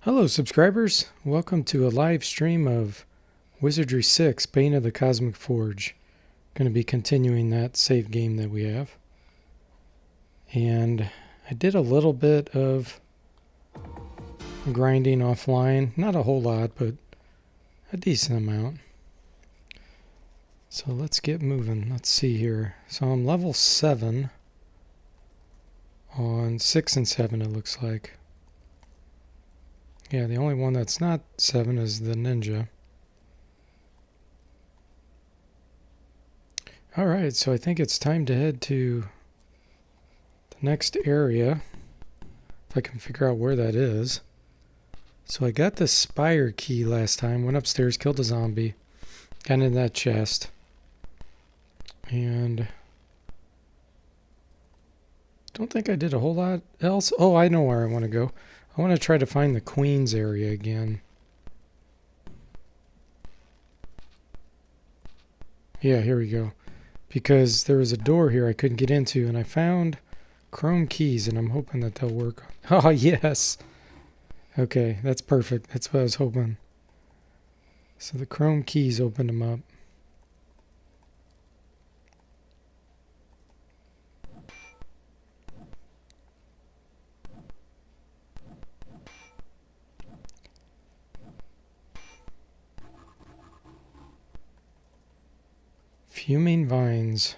Hello subscribers, welcome to a live stream of Wizardry 6, Bane of the Cosmic Forge. Going to be continuing that save game that we have. And I did a little bit of grinding offline, not a whole lot, but a decent amount. So let's get moving. Let's see here. So I'm level 7 on 6 and 7 it looks like. Yeah, the only one that's not 7 is the ninja. Alright, so I think it's time to head to the next area. If I can figure out where that is. So I got the spire key last time, went upstairs, killed a zombie, got in that chest. And don't think I did a whole lot else. Oh, I know where I want to go. I want to try to find the Queen's area again. Yeah, here we go. Because there was a door here I couldn't get into, and I found chrome keys, and I'm hoping that they'll work. Oh, yes! Okay, that's perfect. That's what I was hoping. So the chrome keys opened them up. Fuming vines.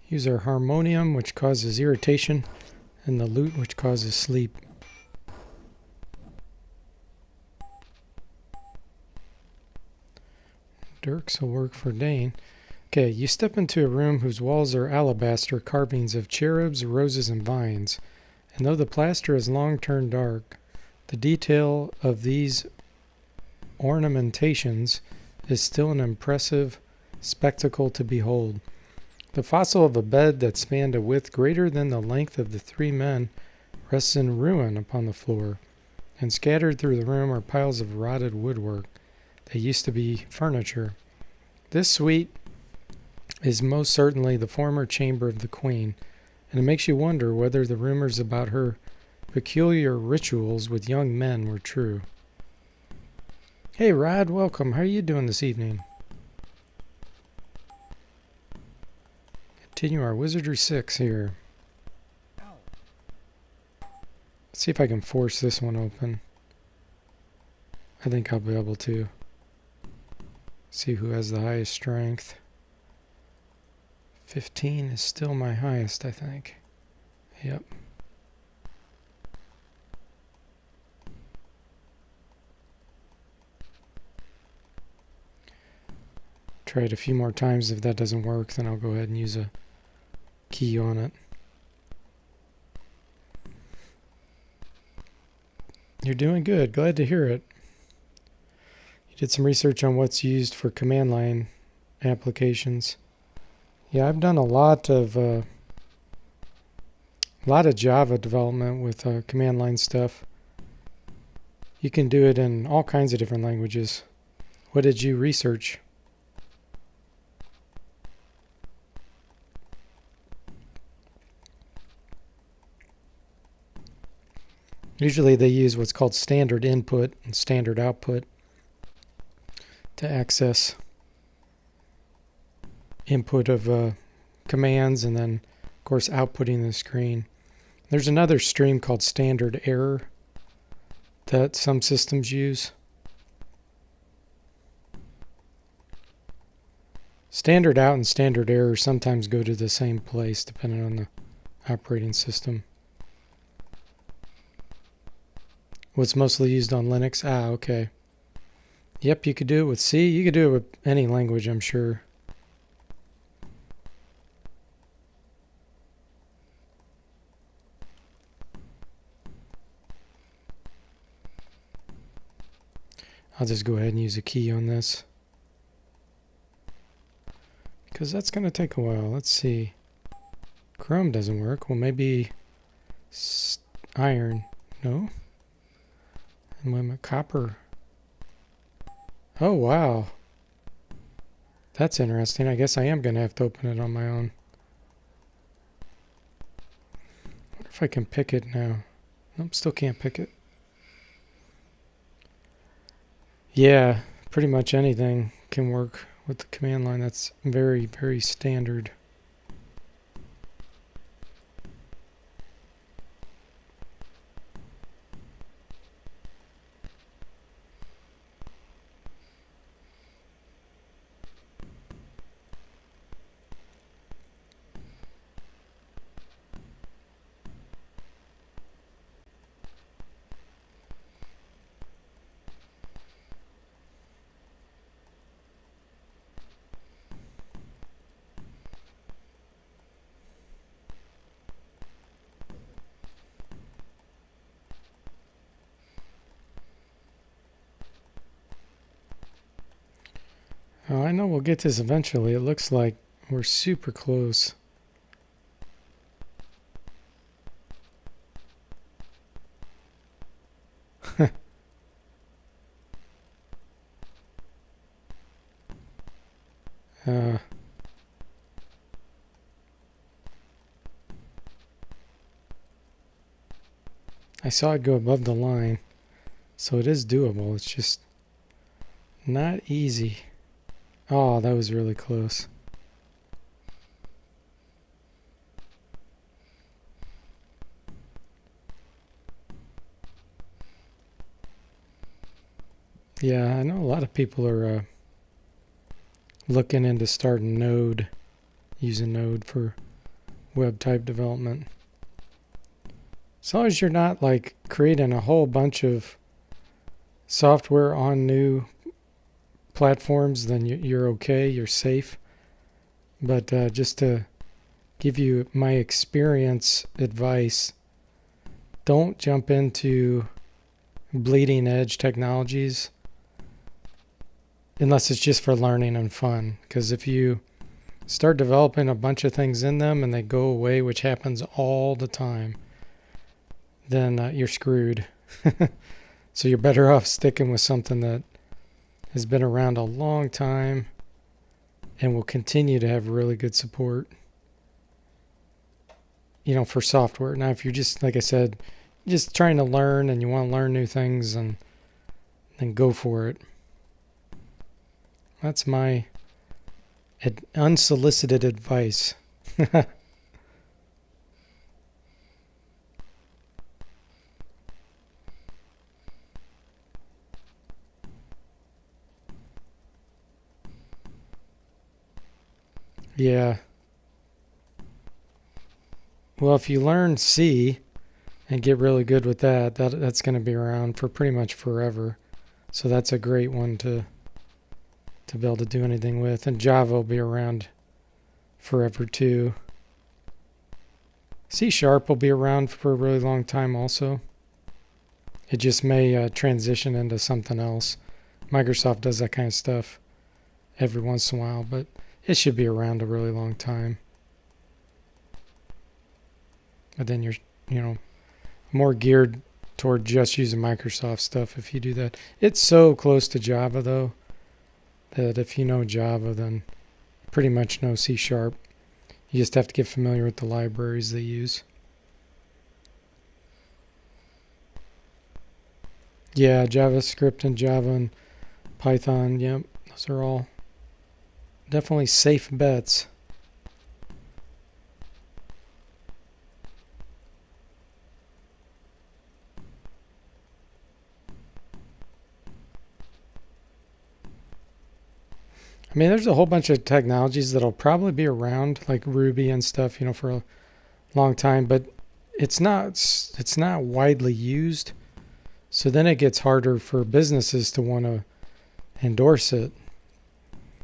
Use our harmonium, which causes irritation, and the lute, which causes sleep. Dirks will work for Dane. Okay, you step into a room whose walls are alabaster carvings of cherubs, roses, and vines. And though the plaster has long turned dark, the detail of these ornamentations is still an impressive spectacle to behold. The fossil of a bed that spanned a width greater than the length of the 3 men rests in ruin upon the floor, and scattered through the room are piles of rotted woodwork that used to be furniture. This suite is most certainly the former chamber of the Queen, and it makes you wonder whether the rumors about her peculiar rituals with young men were true. Hey Rod, welcome. How are you doing this evening? Continue our Wizardry 6 here. Let's see if I can force this one open. I think I'll be able to. See who has the highest strength. 15 is still my highest, I think. Yep. Try it a few more times. If that doesn't work, then I'll go ahead and use a key on it. You're doing good. Glad to hear it. You did some research on what's used for command line applications. Yeah, I've done a lot of Java development with command line stuff. You can do it in all kinds of different languages. What did you research? Usually they use what's called standard input and standard output to access input of commands and then, of course, outputting the screen. There's another stream called standard error that some systems use. Standard out and standard error sometimes go to the same place depending on the operating system. What's mostly used on Linux? Ah, okay. Yep, you could do it with C. You could do it with any language, I'm sure. I'll just go ahead and use a key on this, because that's going to take a while. Let's see. Chrome doesn't work. Well, maybe Iron. No. And with my copper. Oh, wow. That's interesting. I guess I am going to have to open it on my own. I wonder if I can pick it now. Nope, still can't pick it. Yeah, pretty much anything can work with the command line. That's very, very standard. Oh, I know we'll get this eventually. It looks like we're super close. uh, I saw it go above the line, so it is doable. It's just not easy. Oh, that was really close. Yeah, I know a lot of people are looking into starting Node, using Node for web type development. As long as you're not like creating a whole bunch of software on new platforms, then you're okay, you're safe. But just to give you my experience advice, don't jump into bleeding edge technologies unless it's just for learning and fun. Because if you start developing a bunch of things in them and they go away, which happens all the time, then you're screwed. So you're better off sticking with something that has been around a long time and will continue to have really good support, for software. Now, if you're just, like I said, just trying to learn and you want to learn new things, and then go for it. That's my unsolicited advice. Yeah. Well, if you learn C and get really good with that's going to be around for pretty much forever. So that's a great one to be able to do anything with. And Java will be around forever too. C# will be around for a really long time also. It just may transition into something else. Microsoft does that kind of stuff every once in a while, but it should be around a really long time. But then you're, more geared toward just using Microsoft stuff if you do that. It's so close to Java, though, that if you know Java, then you pretty much know C#. You just have to get familiar with the libraries they use. Yeah, JavaScript and Java and Python, yep, those are all definitely safe bets. I mean, there's a whole bunch of technologies that'll probably be around, like Ruby and stuff, for a long time, but it's not widely used. So then it gets harder for businesses to want to endorse it.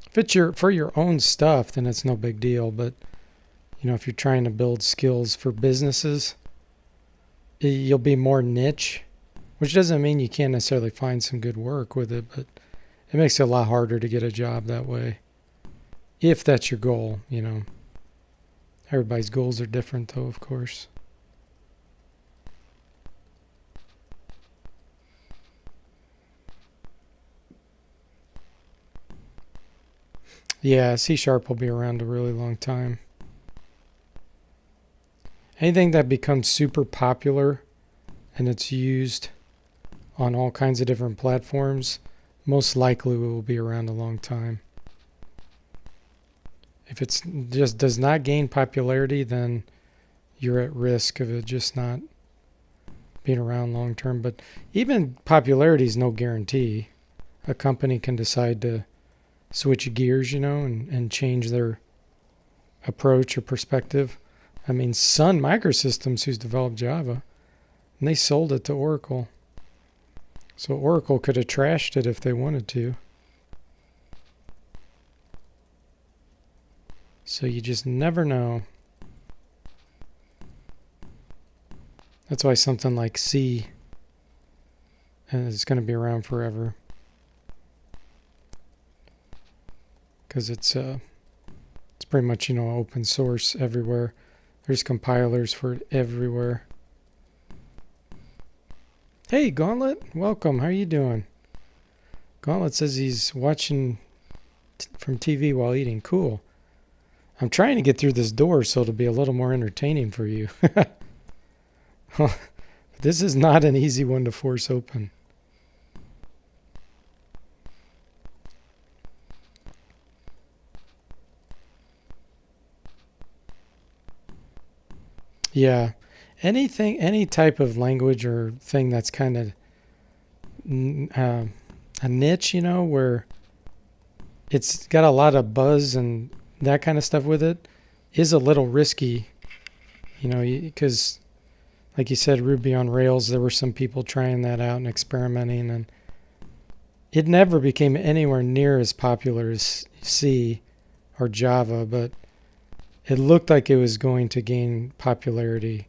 If it's for your own stuff, then it's no big deal. But if you're trying to build skills for businesses, you'll be more niche, which doesn't mean you can't necessarily find some good work with it, but it makes it a lot harder to get a job that way. If that's your goal, Everybody's goals are different, though, of course. Yeah, C# will be around a really long time. Anything that becomes super popular and it's used on all kinds of different platforms, most likely will be around a long time. If it's just does not gain popularity, then you're at risk of it just not being around long term. But even popularity is no guarantee. A company can decide to switch gears, and change their approach or perspective. I mean, Sun Microsystems, who's developed Java, and they sold it to Oracle. So Oracle could have trashed it if they wanted to. So you just never know. That's why something like C is going to be around forever. Because it's pretty much, open source everywhere. There's compilers for it everywhere. Hey, Gauntlet, welcome. How are you doing? Gauntlet says he's watching from TV while eating. Cool. I'm trying to get through this door so it'll be a little more entertaining for you. This is not an easy one to force open. Yeah. Any type of language or thing that's kind of a niche, where it's got a lot of buzz and that kind of stuff with it, is a little risky, because like you said, Ruby on Rails, there were some people trying that out and experimenting, and it never became anywhere near as popular as C or Java, but it looked like it was going to gain popularity.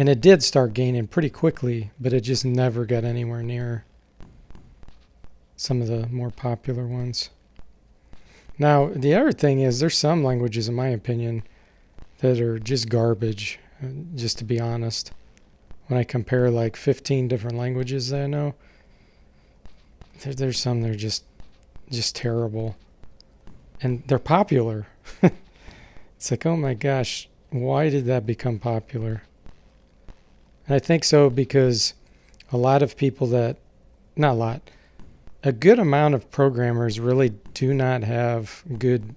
It did start gaining pretty quickly, but it just never got anywhere near some of the more popular ones. Now, the other thing is there's some languages, in my opinion, that are just garbage, just to be honest. When I compare like 15 different languages that I know, there's some that are just terrible. And they're popular. It's like, oh my gosh, why did that become popular? And I think so because a lot of people a good amount of programmers really do not have good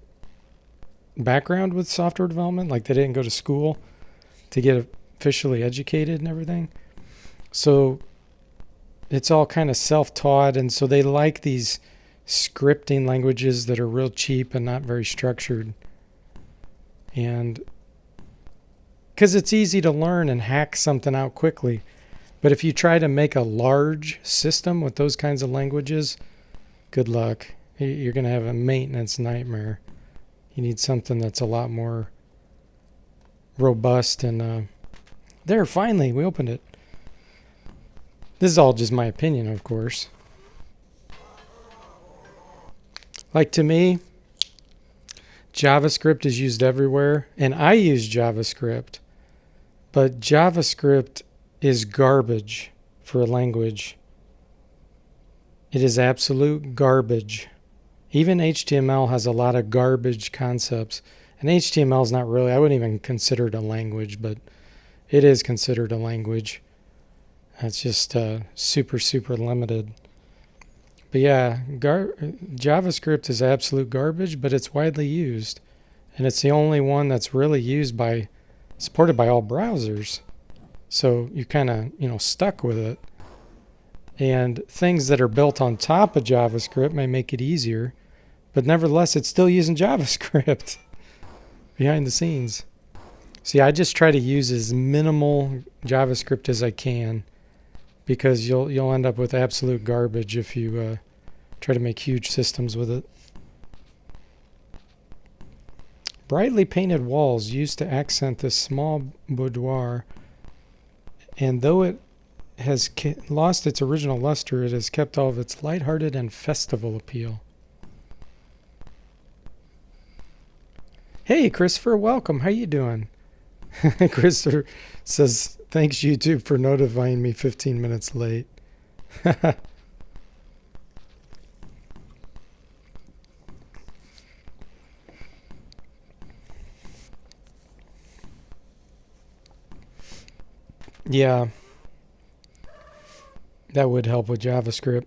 background with software development. Like they didn't go to school to get officially educated and everything. So it's all kind of self-taught. And so they like these scripting languages that are real cheap and not very structured. And because it's easy to learn and hack something out quickly. But if you try to make a large system with those kinds of languages, good luck. You're going to have a maintenance nightmare. You need something that's a lot more robust. And there, finally, we opened it. This is all just my opinion, of course. Like to me, JavaScript is used everywhere, and I use JavaScript, but JavaScript is garbage for a language. It is absolute garbage. Even HTML has a lot of garbage concepts, and HTML is not really, I wouldn't even consider it a language, but it is considered a language. It's just super, super limited. But yeah, JavaScript is absolute garbage, but it's widely used. And it's the only one that's really supported by all browsers. So you're kind of, stuck with it. And things that are built on top of JavaScript may make it easier, but nevertheless, it's still using JavaScript behind the scenes. See, I just try to use as minimal JavaScript as I can, because you'll end up with absolute garbage if you try to make huge systems with it. Brightly painted walls used to accent this small boudoir, and though it has lost its original luster, it has kept all of its lighthearted and festival appeal. Hey, Christopher, welcome. How you doing? Christopher says, thanks, YouTube, for notifying me 15 minutes late. Yeah, that would help with JavaScript.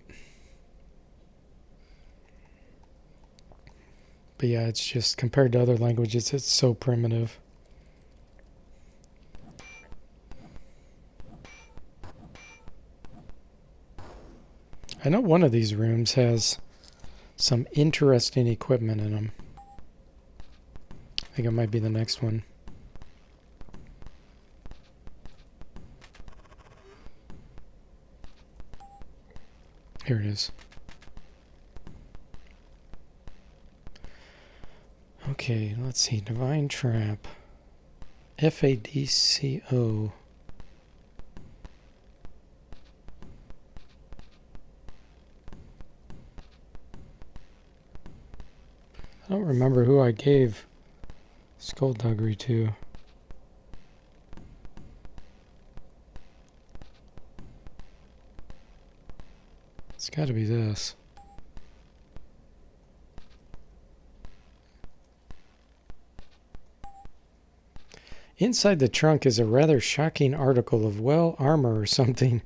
But yeah, it's just compared to other languages, it's so primitive. I know one of these rooms has some interesting equipment in them. I think it might be the next one. Here it is. Okay, let's see. Divine Trap. FADCO. I don't remember who I gave Skullduggery to. It's got to be this. Inside the trunk is a rather shocking article of, well, armor or something.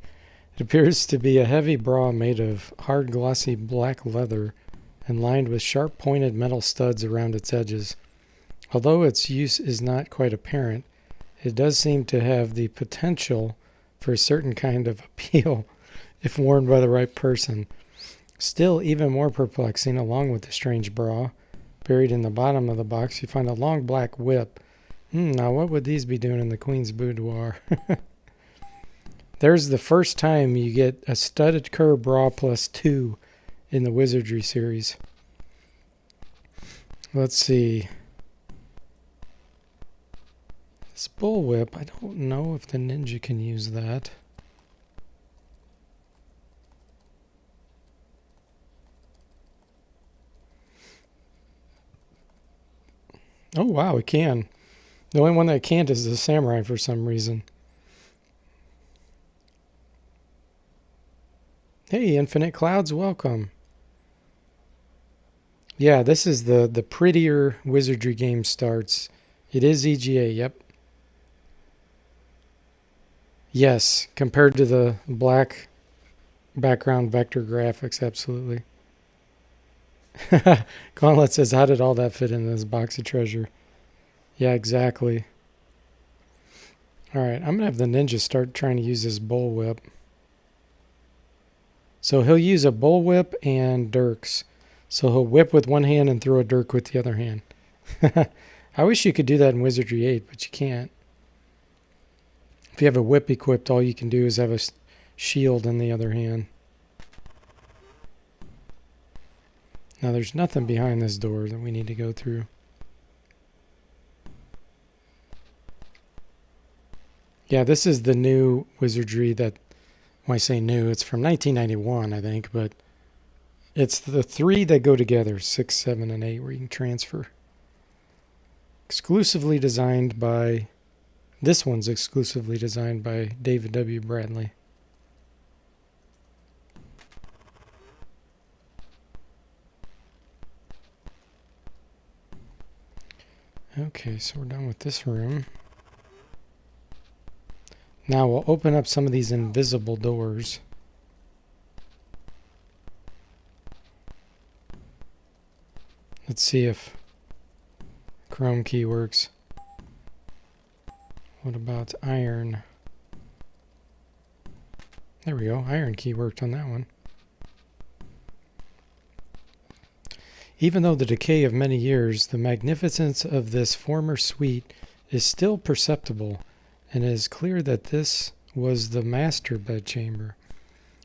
It appears to be a heavy bra made of hard, glossy black leather and lined with sharp-pointed metal studs around its edges. Although its use is not quite apparent, it does seem to have the potential for a certain kind of appeal if worn by the right person. Still, even more perplexing, along with the strange bra, buried in the bottom of the box, you find a long black whip. Now, what would these be doing in the Queen's boudoir? There's the first time you get a studded cur bra plus 2 in the Wizardry series. Let's see. This bullwhip, I don't know if the ninja can use that. Oh wow, it can. The only one that can't is the samurai for some reason. Hey, Infinite Clouds, welcome. Yeah, this is the prettier Wizardry game starts. It is EGA, yep. Yes, compared to the black background vector graphics, absolutely. Gauntlet says, how did all that fit in this box of treasure? Yeah, exactly. Alright, I'm going to have the ninja start trying to use his bullwhip. So he'll use a bullwhip and dirks. So he'll whip with one hand and throw a dirk with the other hand. I wish you could do that in Wizardry 8, but you can't. If you have a whip equipped, all you can do is have a shield in the other hand. Now there's nothing behind this door that we need to go through. Yeah, this is the new Wizardry that, when I say new, it's from 1991, I think, but it's the 3 that go together, 6, 7, and 8, where you can transfer. Exclusively designed by, this one's exclusively designed by David W. Bradley. Okay, so we're done with this room. Now we'll open up some of these invisible doors. Let's see if Chrome key works. What about iron? There we go. Iron key worked on that one. Even though the decay of many years, the magnificence of this former suite is still perceptible, and it is clear that this was the master bedchamber.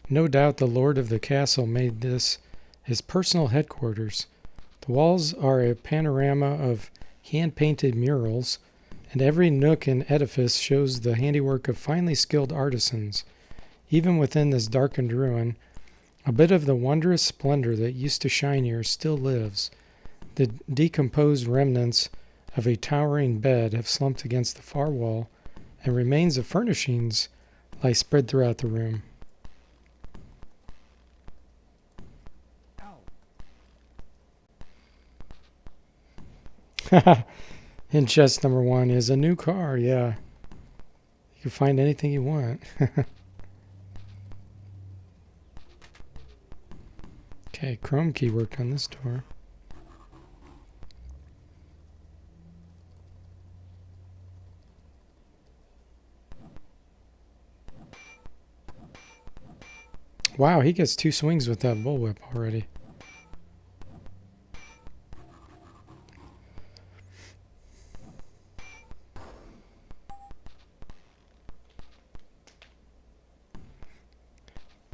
No doubt the lord of the castle made this his personal headquarters. The walls are a panorama of hand-painted murals, and every nook and edifice shows the handiwork of finely skilled artisans. Even within this darkened ruin, a bit of the wondrous splendor that used to shine here still lives. The decomposed remnants of a towering bed have slumped against the far wall, and remains of furnishings lie spread throughout the room. In chest number 1 is a new car, yeah. You can find anything you want. Okay, chrome key worked on this door. Wow, he gets 2 swings with that bullwhip already.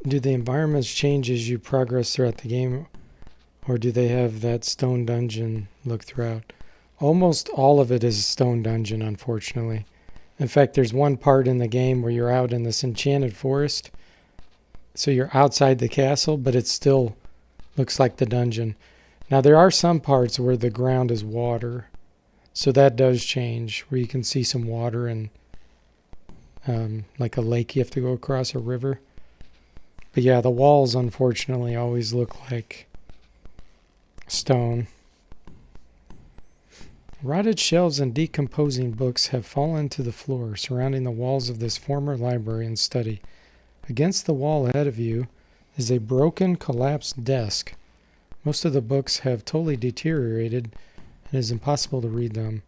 Do the environments change as you progress throughout the game, or do they have that stone dungeon look throughout? Almost all of it is a stone dungeon, unfortunately. In fact, there's one part in the game where you're out in this enchanted forest, so you're outside the castle, but it still looks like the dungeon. Now, there are some parts where the ground is water, so that does change, where you can see some water and like a lake you have to go across, a river. But yeah, the walls, unfortunately, always look like stone. Rotted shelves and decomposing books have fallen to the floor, surrounding the walls of this former library and study. Against the wall ahead of you is a broken, collapsed desk. Most of the books have totally deteriorated, and it is impossible to read them.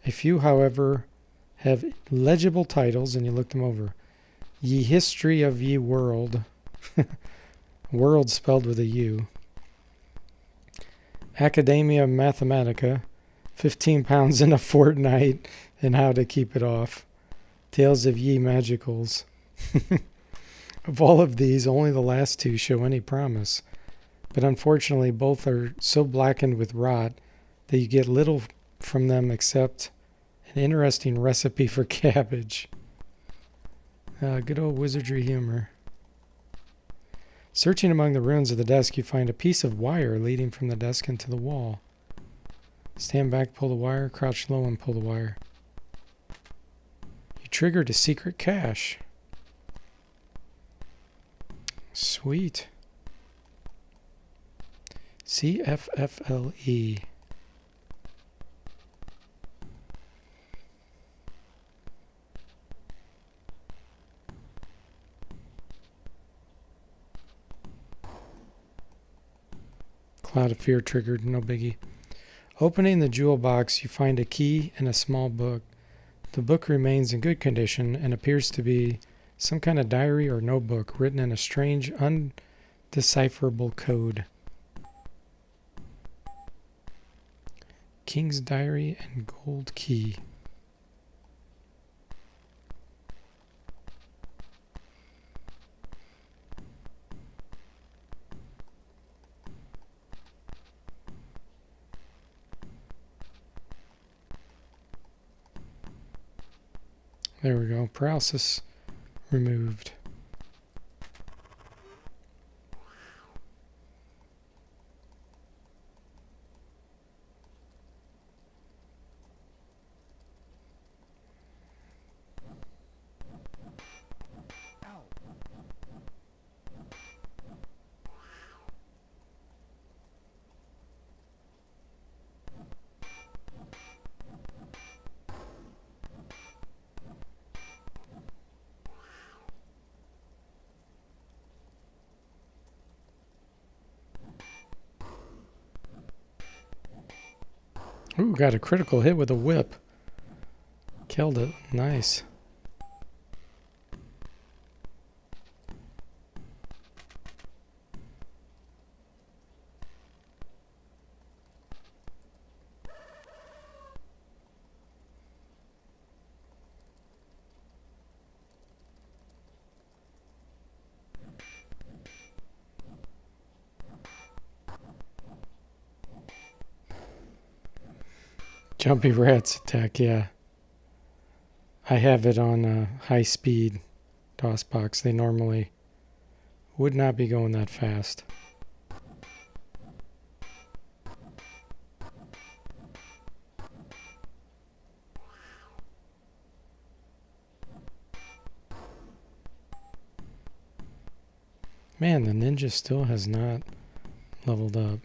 A few, however, have legible titles, and you look them over. Ye History of Ye World. World spelled with a U. Academia Mathematica. 15 pounds in a fortnight, and how to keep it off. Tales of Ye Magicals. Of all of these, only the last 2 show any promise. But unfortunately, both are so blackened with rot that you get little from them except an interesting recipe for cabbage. Good old wizardry humor. Searching among the ruins of the desk, you find a piece of wire leading from the desk into the wall. Stand back, pull the wire, crouch low and pull the wire. You triggered a secret cache. Sweet. CFFLE. Cloud of Fear triggered, no biggie. Opening the jewel box, you find a key and a small book. The book remains in good condition and appears to be some kind of diary or notebook written in a strange, undecipherable code. King's Diary and Gold Key. There we go. Paralysis removed. Ooh, got a critical hit with a whip. Killed it. Nice. Jumpy rats attack, yeah. I have it on high speed DOSBox. They normally would not be going that fast. Man, the ninja still has not leveled up.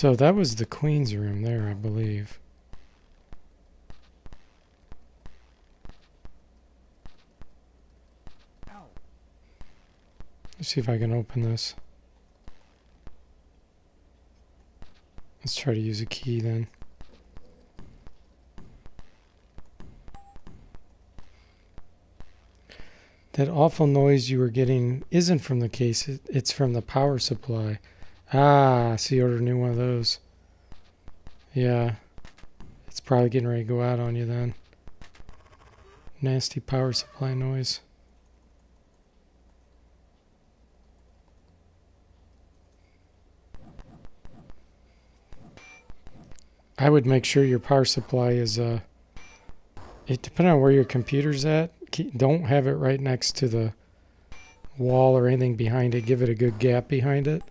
So that was the queen's room there, I believe. Let's see if I can open this. Let's try to use a key then. That awful noise you were getting isn't from the case, it's from the power supply. Ah, so you ordered a new one of those. Yeah, it's probably getting ready to go out on you then. Nasty power supply noise. I would make sure your power supply is, depending on where your computer's at, don't have it right next to the wall or anything behind it. Give it a good gap behind it.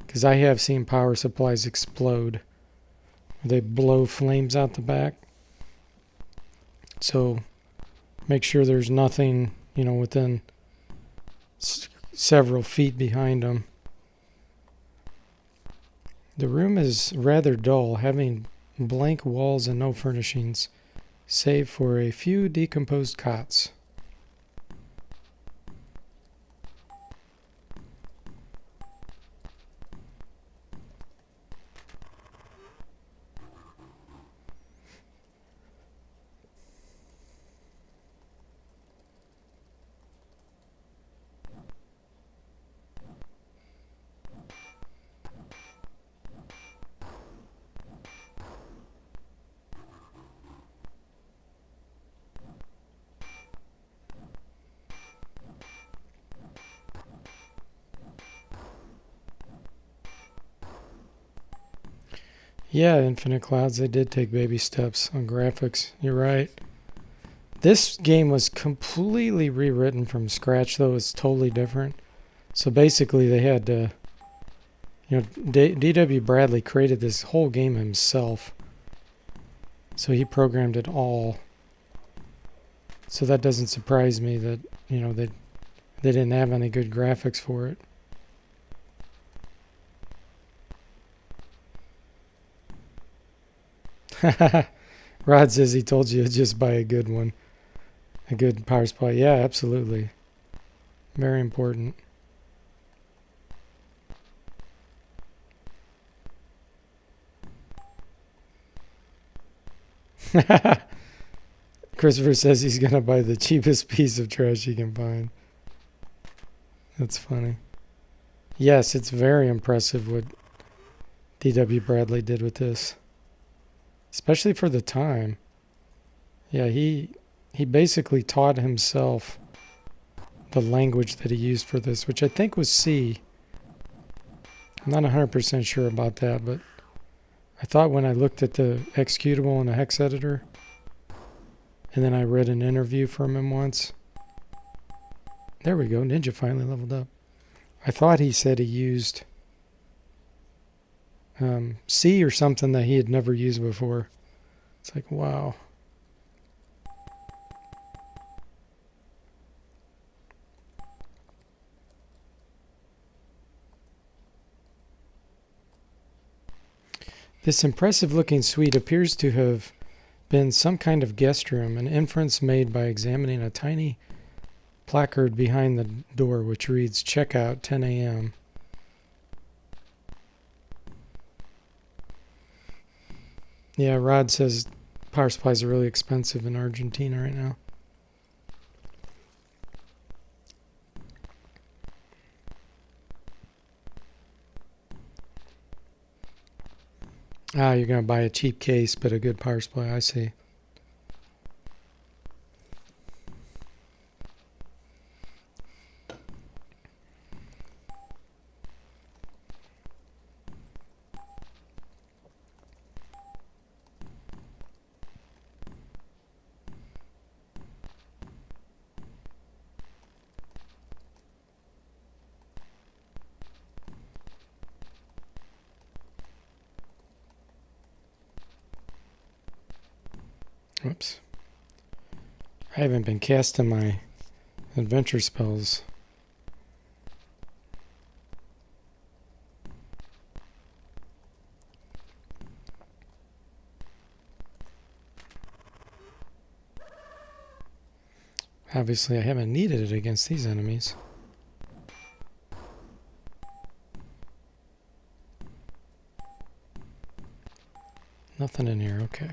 Because I have seen power supplies explode. They blow flames out the back. So make sure there's nothing, within several feet behind them. The room is rather dull, having blank walls and no furnishings, save for a few decomposed cots. Yeah, Infinite Clouds, they did take baby steps on graphics. You're right. This game was completely rewritten from scratch, though. It's totally different. So basically, they had to, D.W. Bradley created this whole game himself. So he programmed it all. So that doesn't surprise me that, they didn't have any good graphics for it. Rod says he told you to just buy a good one. A good power supply. Yeah, absolutely. Very important. Christopher says he's going to buy the cheapest piece of trash he can find. That's funny. Yes, it's very impressive what D.W. Bradley did with this. Especially for the time. Yeah, he basically taught himself the language that he used for this, which I think was C. I'm not 100% sure about that, but I thought when I looked at the executable in the hex editor, and then I read an interview from him once. There we go, Ninja finally leveled up. I thought he said he used C or something that he had never used before. It's like, wow. This impressive looking suite appears to have been some kind of guest room, an inference made by examining a tiny placard behind the door which reads, "Checkout 10 a.m." Yeah, Rod says power supplies are really expensive in Argentina right now. Ah, you're going to buy a cheap case, but a good power supply. I see. Whoops. I haven't been casting my adventure spells. Obviously, I haven't needed it against these enemies. Nothing in here, okay.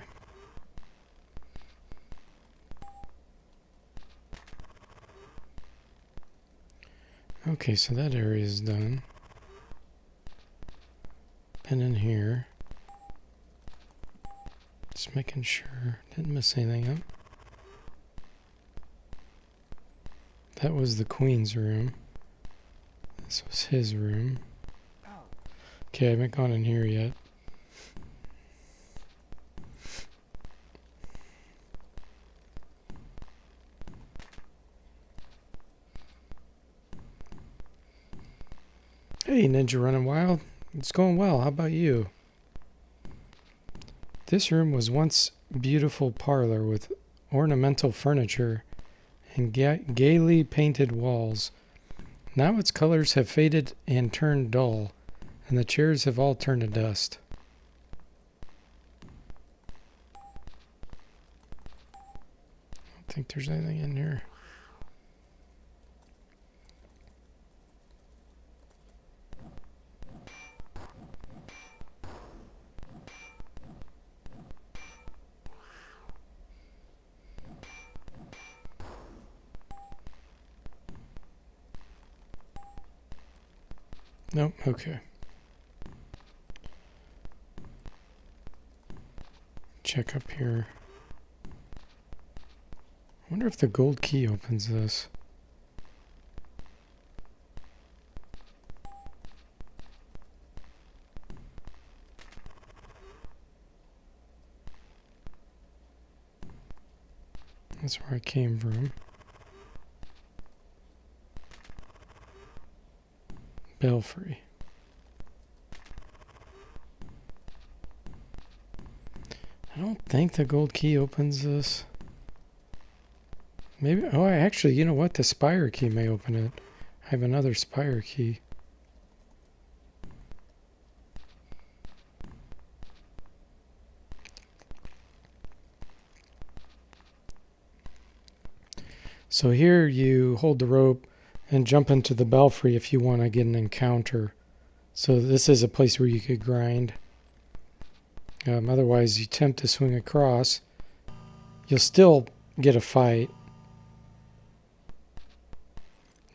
Okay, so that area is done. Pin in here. Just making sure. Didn't miss anything up. That was the Queen's room. This was his room. Okay, I haven't gone in here yet. Hey, Ninja Running Wild. It's going well. How about you? This room was once beautiful parlor with ornamental furniture and gaily painted walls. Now its colors have faded and turned dull, and the chairs have all turned to dust. I don't think there's anything in here. Nope, okay. Check up here. I wonder if the gold key opens this. That's where I came from. Belfry. I don't think the gold key opens this. Maybe, oh, actually, you know what? The spire key may open it. I have another spire key. So here you hold the rope and jump into the belfry if you want to get an encounter. So this is a place where you could grind. Otherwise, you attempt to swing across. You'll still get a fight,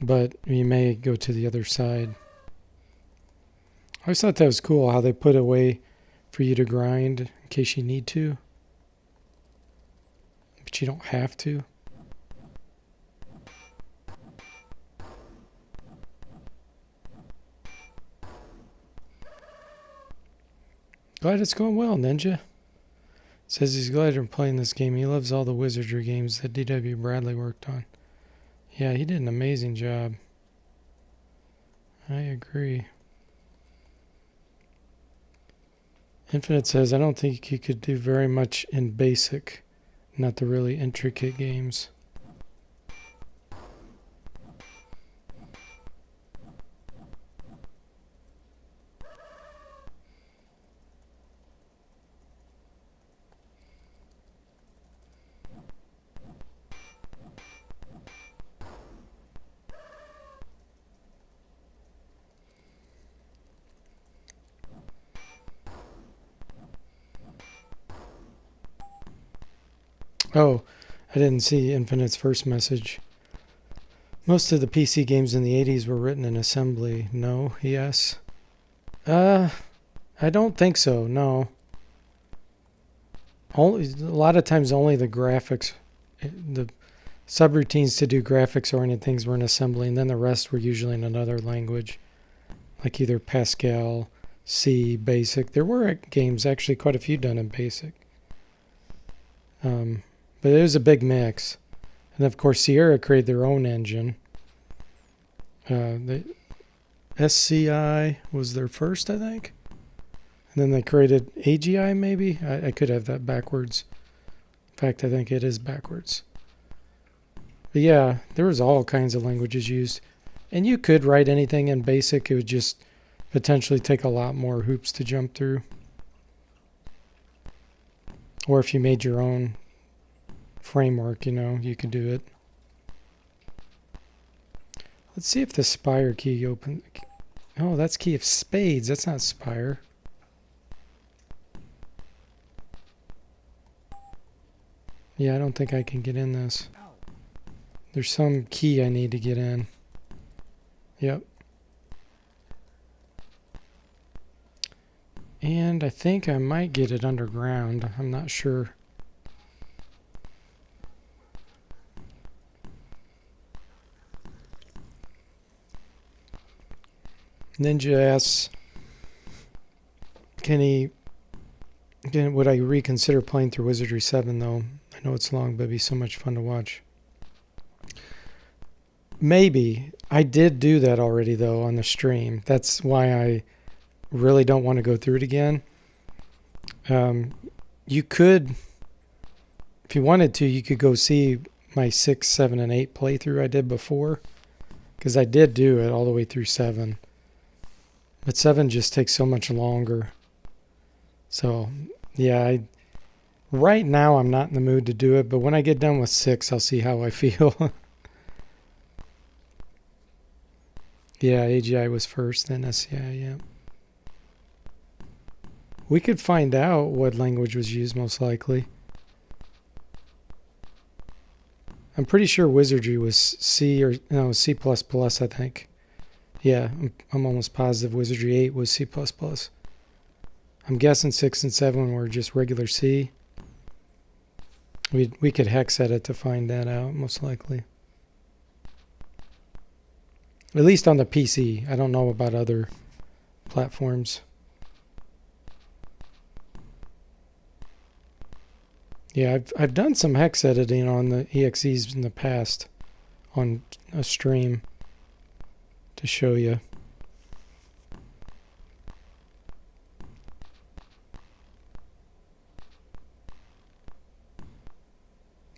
but you may go to the other side. I always thought that was cool how they put a way for you to grind in case you need to, but you don't have to. Glad it's going well, Ninja. Says he's glad you're playing this game. He loves all the Wizardry games that D.W. Bradley worked on. Yeah, he did an amazing job. I agree. Infinite says, I don't think you could do very much in basic, not the really intricate games. Oh, I didn't see Infinite's first message. Most of the PC games in the 80s were written in assembly. No, yes. I don't think so, no. A lot of times only the graphics, the subroutines to do graphics-oriented things were in assembly, and then the rest were usually in another language, like either Pascal, C, BASIC. There were games, actually quite a few done in BASIC. But it was a big mix. And of course, Sierra created their own engine. The SCI was their first, I think. And then they created AGI, maybe? I could have that backwards. In fact, I think it is backwards. But yeah, there was all kinds of languages used. And you could write anything in BASIC. It would just potentially take a lot more hoops to jump through. Or if you made your own framework, you know, you could do it. Let's see if the Spire key open. Oh, that's key of spades. That's not Spire. Yeah, I don't think I can get in this. There's some key I need to get in. Yep. And I think I might get it underground. I'm not sure. Ninja asks, would I reconsider playing through Wizardry 7 though? I know it's long, but it'd be so much fun to watch. Maybe. I did do that already though on the stream. That's why I really don't want to go through it again. You could, if you wanted to, you could go see my 6, 7, and 8 playthrough I did before. Because I did do it all the way through 7. But 7 just takes so much longer. So, yeah, right now I'm not in the mood to do it. But when I get done with 6, I'll see how I feel. Yeah, AGI was first, then SCI, yeah. We could find out what language was used most likely. I'm pretty sure Wizardry was C or no, C++, I think. Yeah, I'm almost positive Wizardry 8 was C++. I'm guessing 6 and 7 were just regular C. We could hex edit to find that out, most likely. At least on the PC. I don't know about other platforms. Yeah, I've done some hex editing on the EXEs in the past on a stream to show you.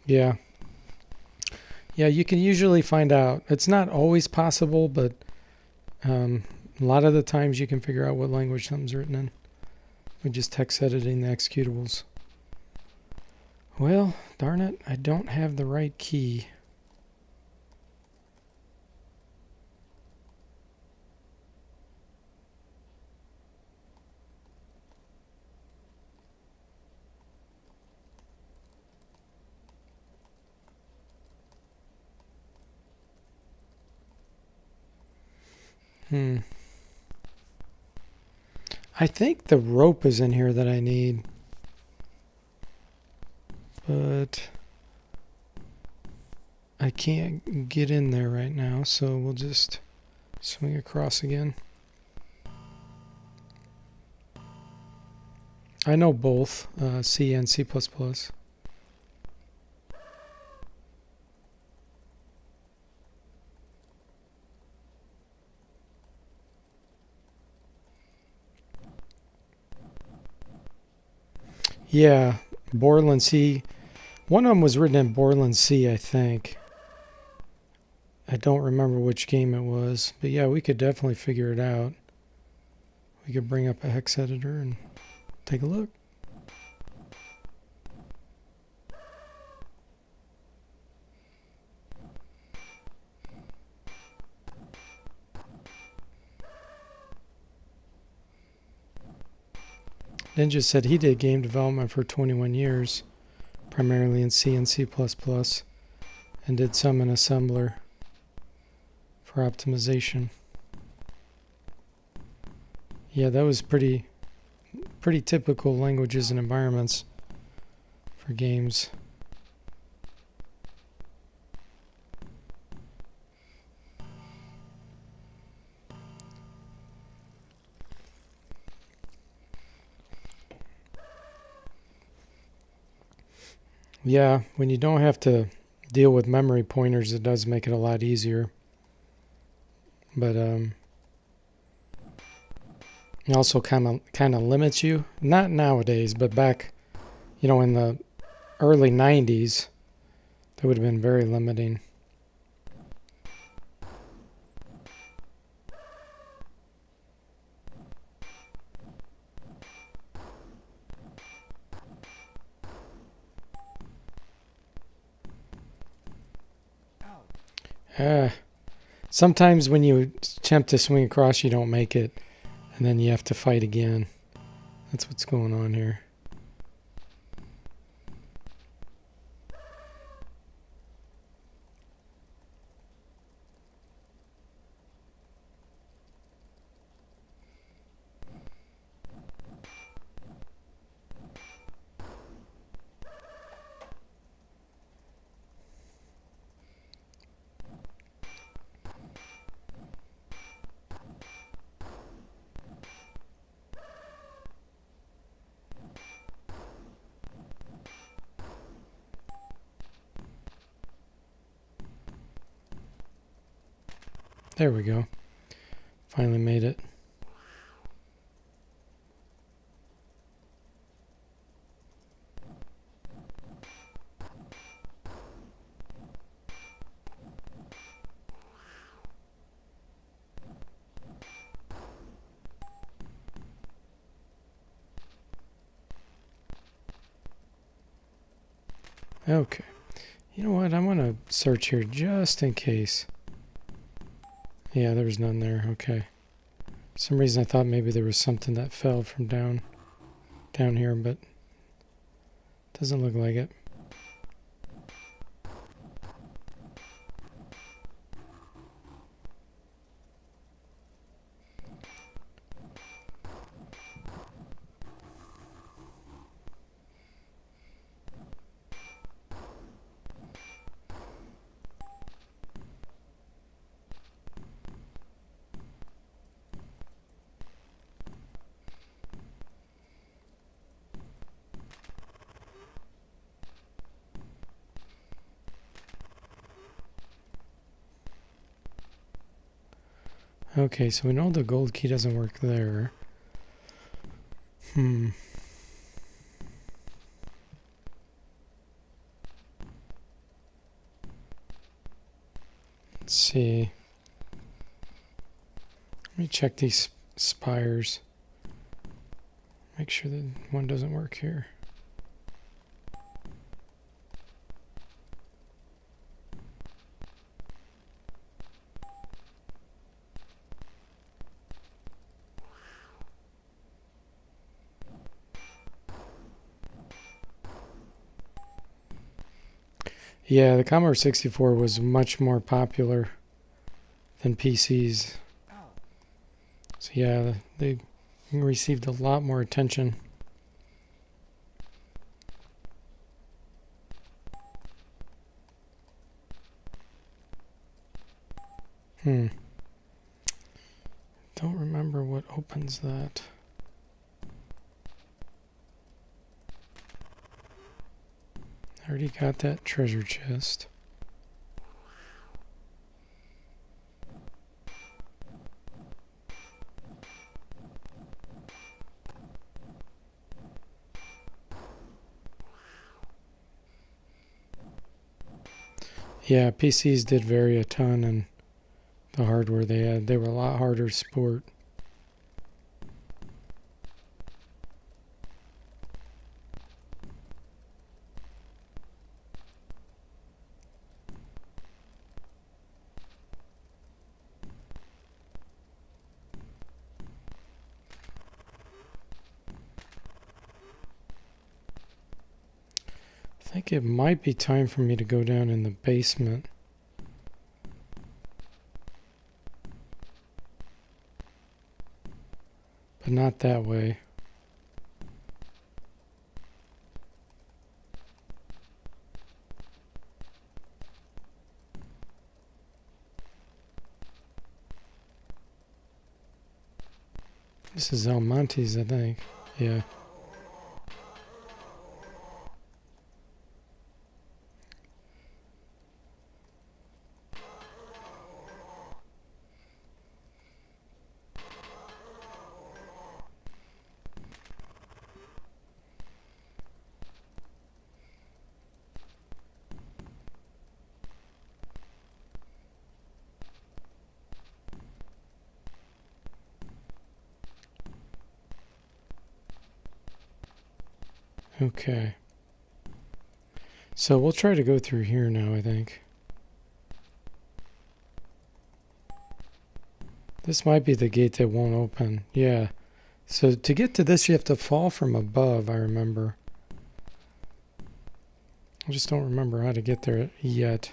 Yeah. Yeah, you can usually find out. It's not always possible, but a lot of the times you can figure out what language something's written in. We're just text editing the executables. Well, darn it, I don't have the right key. I think the rope is in here that I need. But I can't get in there right now, so we'll just swing across again. I know both C and C++. Yeah, Borland C. One of them was written in Borland C, I think. I don't remember which game it was. But yeah, we could definitely figure it out. We could bring up a hex editor and take a look. Ninja said he did game development for 21 years, primarily in C and C++, and did some in assembler for optimization. Yeah, that was pretty typical languages and environments for games. Yeah, when you don't have to deal with memory pointers, it does make it a lot easier. But it also kind of limits you. Not nowadays, but back, in the early 90s, that would have been very limiting. Sometimes when you attempt to swing across, you don't make it, and then you have to fight again. That's what's going on here. There we go. Finally made it. Okay. You know what? I want to search here just in case. Yeah, there was none there. Okay. For some reason I thought maybe there was something that fell from down here, but doesn't look like it. Okay, so we know the gold key doesn't work there. Let's see. Let me check these spires. Make sure that one doesn't work here. Yeah, the Commodore 64 was much more popular than PCs. So yeah, they received a lot more attention. Don't remember what opens that. I already got that treasure chest. Yeah, PCs did vary a ton, and the hardware they had, they were a lot harder to support. I think it might be time for me to go down in the basement. But not that way. This is El Monte's, I think. Yeah. Okay. So we'll try to go through here now, I think. This might be the gate that won't open. Yeah. So to get to this, you have to fall from above, I remember. I just don't remember how to get there yet.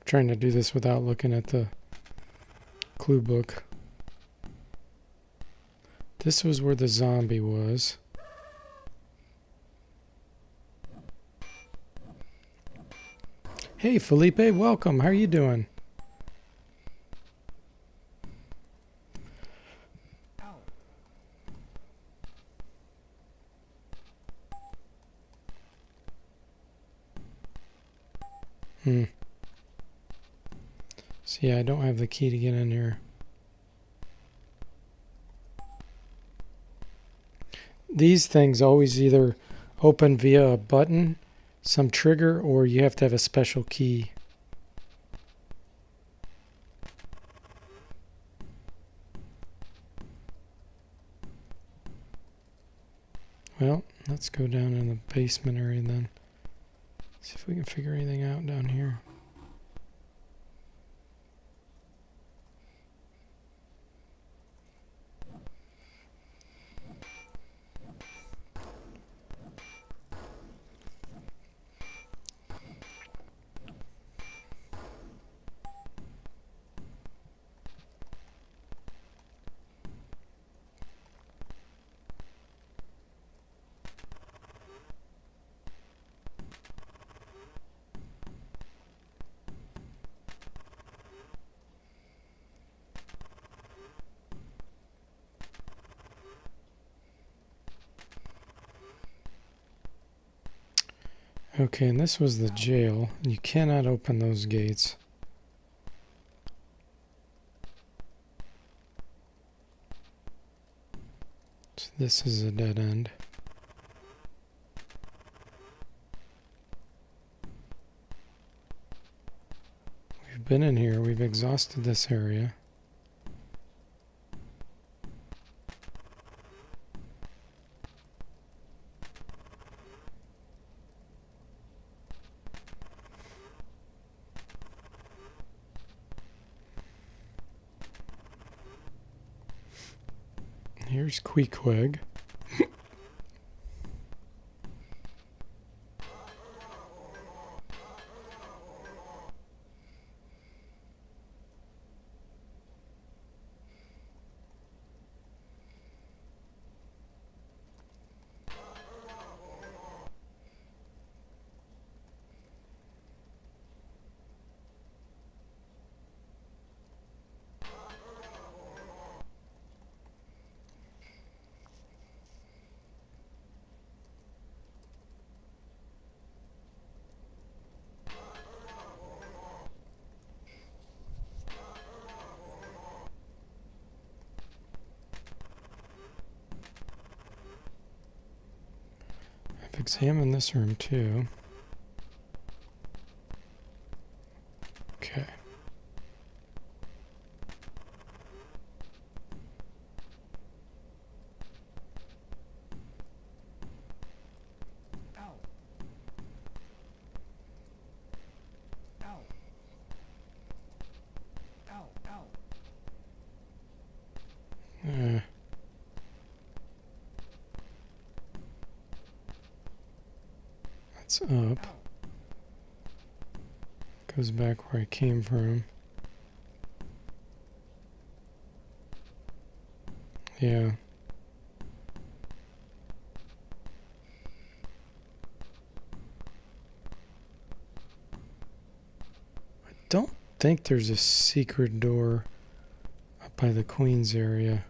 Trying to do this without looking at the clue book. This was where the zombie was. Hey Felipe, welcome. How are you doing? So yeah, I don't have the key to get in here. These things always either open via a button, some trigger, or you have to have a special key. Well, let's go down in the basement area then. See if we can figure anything out down here. Okay, and this was the jail. You cannot open those gates. So this is a dead end. We've been in here. We've exhausted this area. Here's Queequeg. I've examined this room too. Okay. That's up. Goes back where I came from. Yeah. I don't think there's a secret door up by the Queen's area.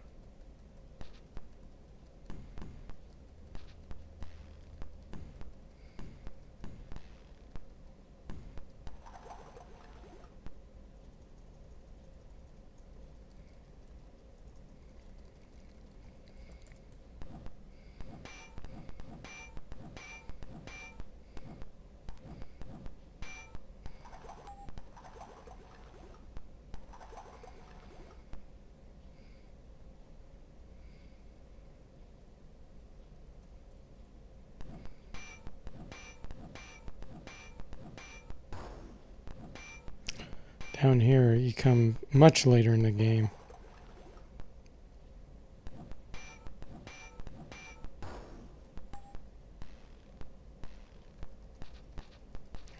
Down here, you come much later in the game.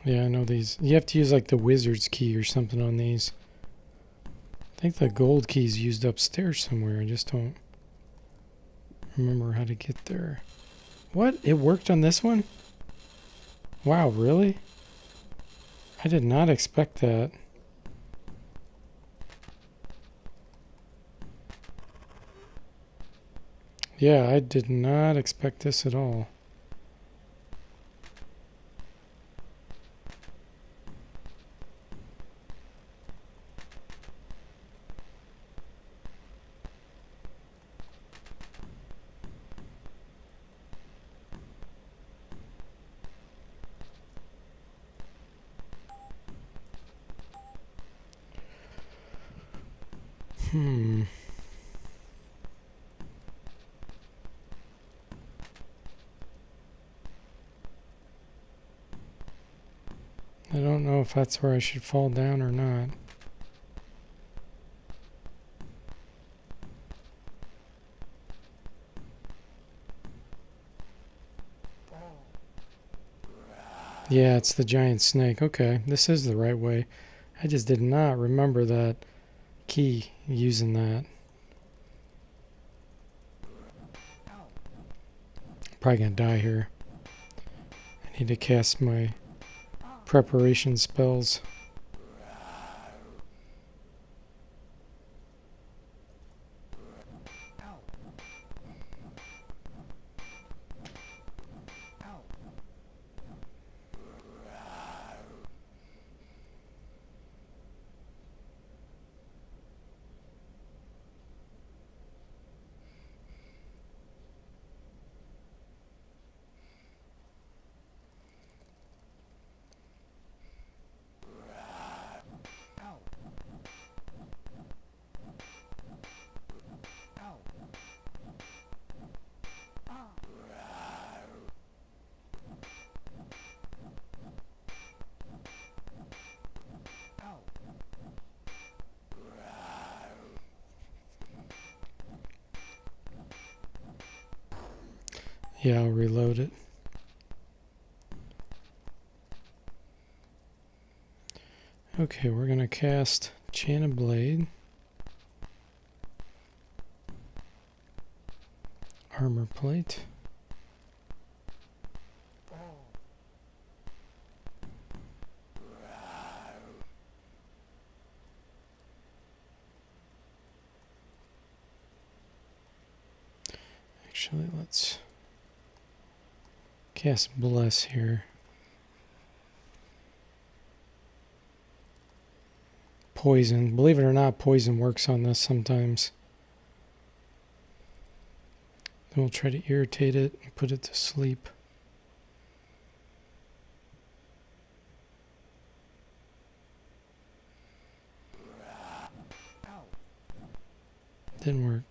Yeah, I know these. You have to use like the wizard's key or something on these. I think the gold key's used upstairs somewhere. I just don't remember how to get there. What? It worked on this one? Wow, really? I did not expect that. Yeah, I did not expect this at all. I don't know if that's where I should fall down or not. Yeah, it's the giant snake. Okay, this is the right way. I just did not remember that key, using that. Probably gonna die here. I need to cast my preparation spells. Yeah, I'll reload it. Okay, we're gonna cast Enchanted Blade. Armor plate. Actually, let's cast Bless here. Poison. Believe it or not, poison works on this sometimes. Then we'll try to irritate it and put it to sleep. Didn't work.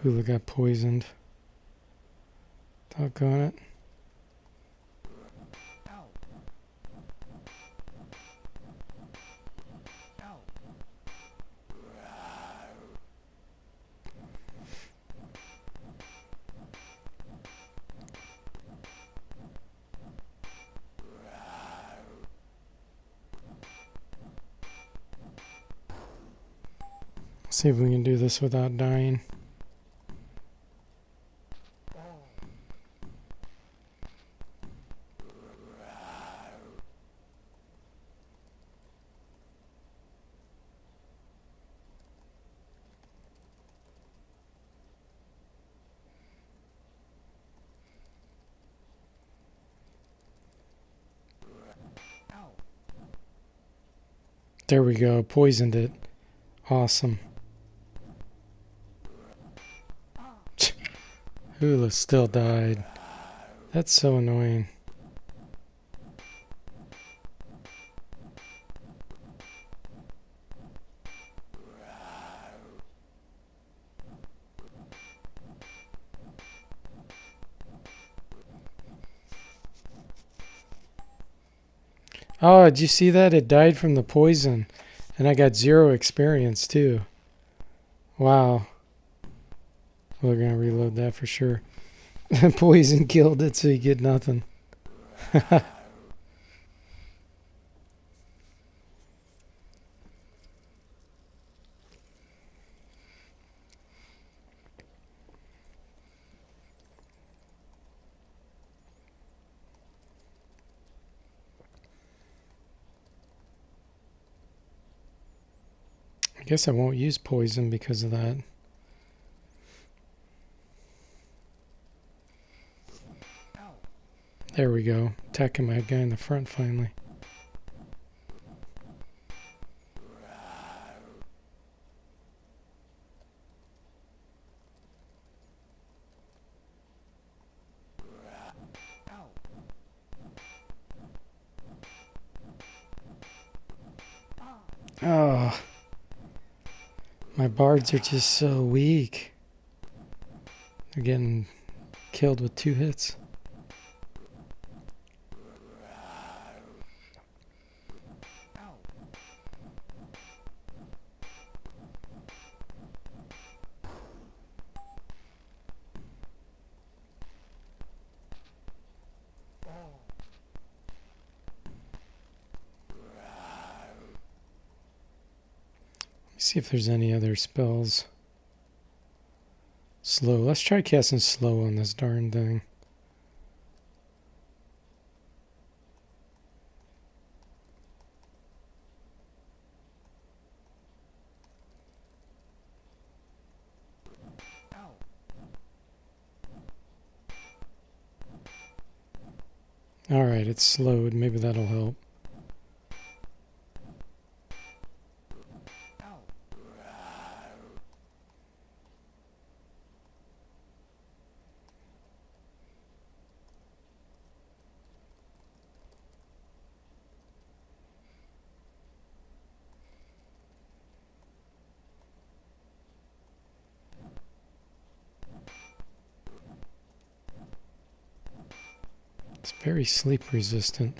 Hula got poisoned. Doggone it. See if we can do this without dying. There we go. Poisoned it. Awesome. Hula still died. That's so annoying. Oh, did you see that? It died from the poison. And I got 0 experience too. Wow. We're going to reload that for sure. Poison killed it, so you get nothing. I guess I won't use poison because of that. There we go. Attacking my guy in the front finally. Oh, my bards are just so weak. They're getting killed with 2 hits. See if there's any other spells. Slow. Let's try casting slow on this darn thing. Alright, it's slowed. Maybe that'll help. It's very sleep resistant.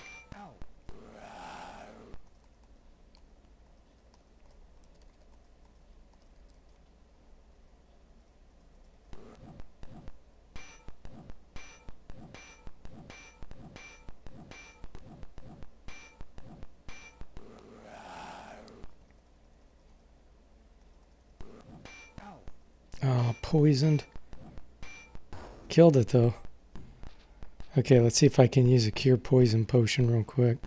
Oh, poisoned. Killed it though. Okay, let's see if I can use a cure poison potion real quick.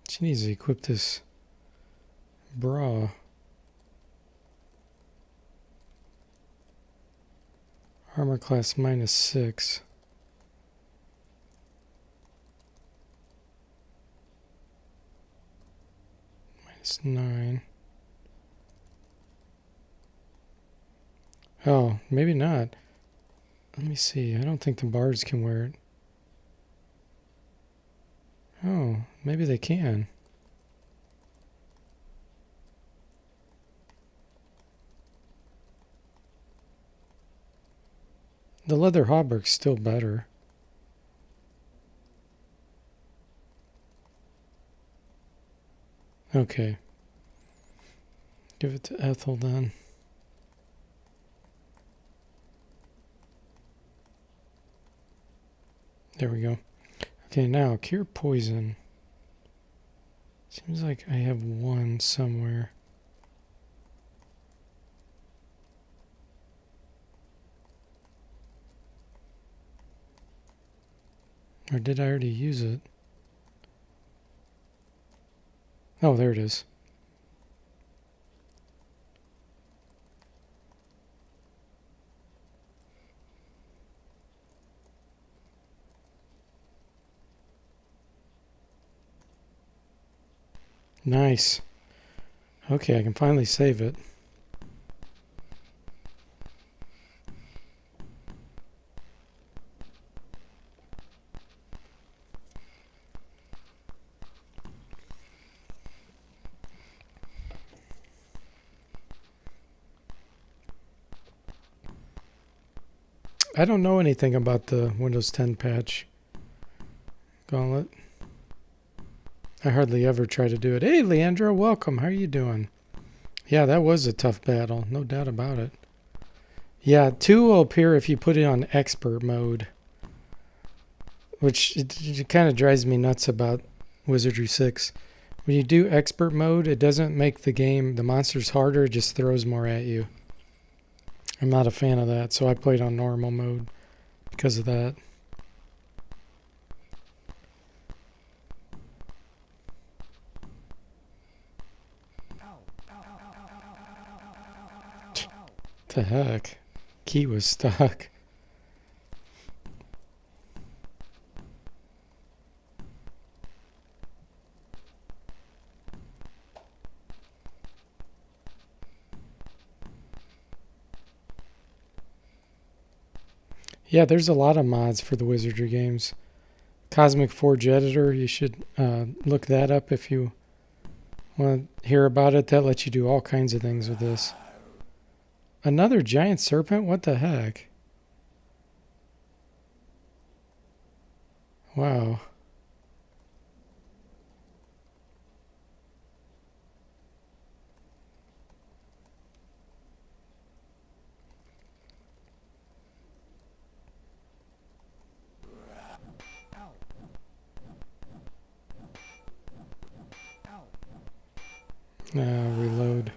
She needs to equip this bra. Armor class -6. -9. Oh, maybe not. Let me see. I don't think the bards can wear it. Oh, maybe they can. The leather hauberk's still better. Okay. Give it to Ethel then. There we go. Okay, now cure poison. Seems like I have one somewhere. Or did I already use it? Oh, there it is. Nice. Okay, I can finally save it. I don't know anything about the Windows 10 patch. Gauntlet. I hardly ever try to do it. Hey, Leandra, welcome. How are you doing? Yeah, that was a tough battle. No doubt about it. Yeah, 2 will appear if you put it on expert mode. Which it kind of drives me nuts about Wizardry 6. When you do expert mode, it doesn't make the monsters harder. It just throws more at you. I'm not a fan of that, so I played on normal mode because of that. The heck? Key was stuck. Yeah, there's a lot of mods for the Wizardry games. Cosmic Forge Editor, you should look that up if you want to hear about it. That lets you do all kinds of things with this. Another giant serpent? What the heck? Wow. Reload.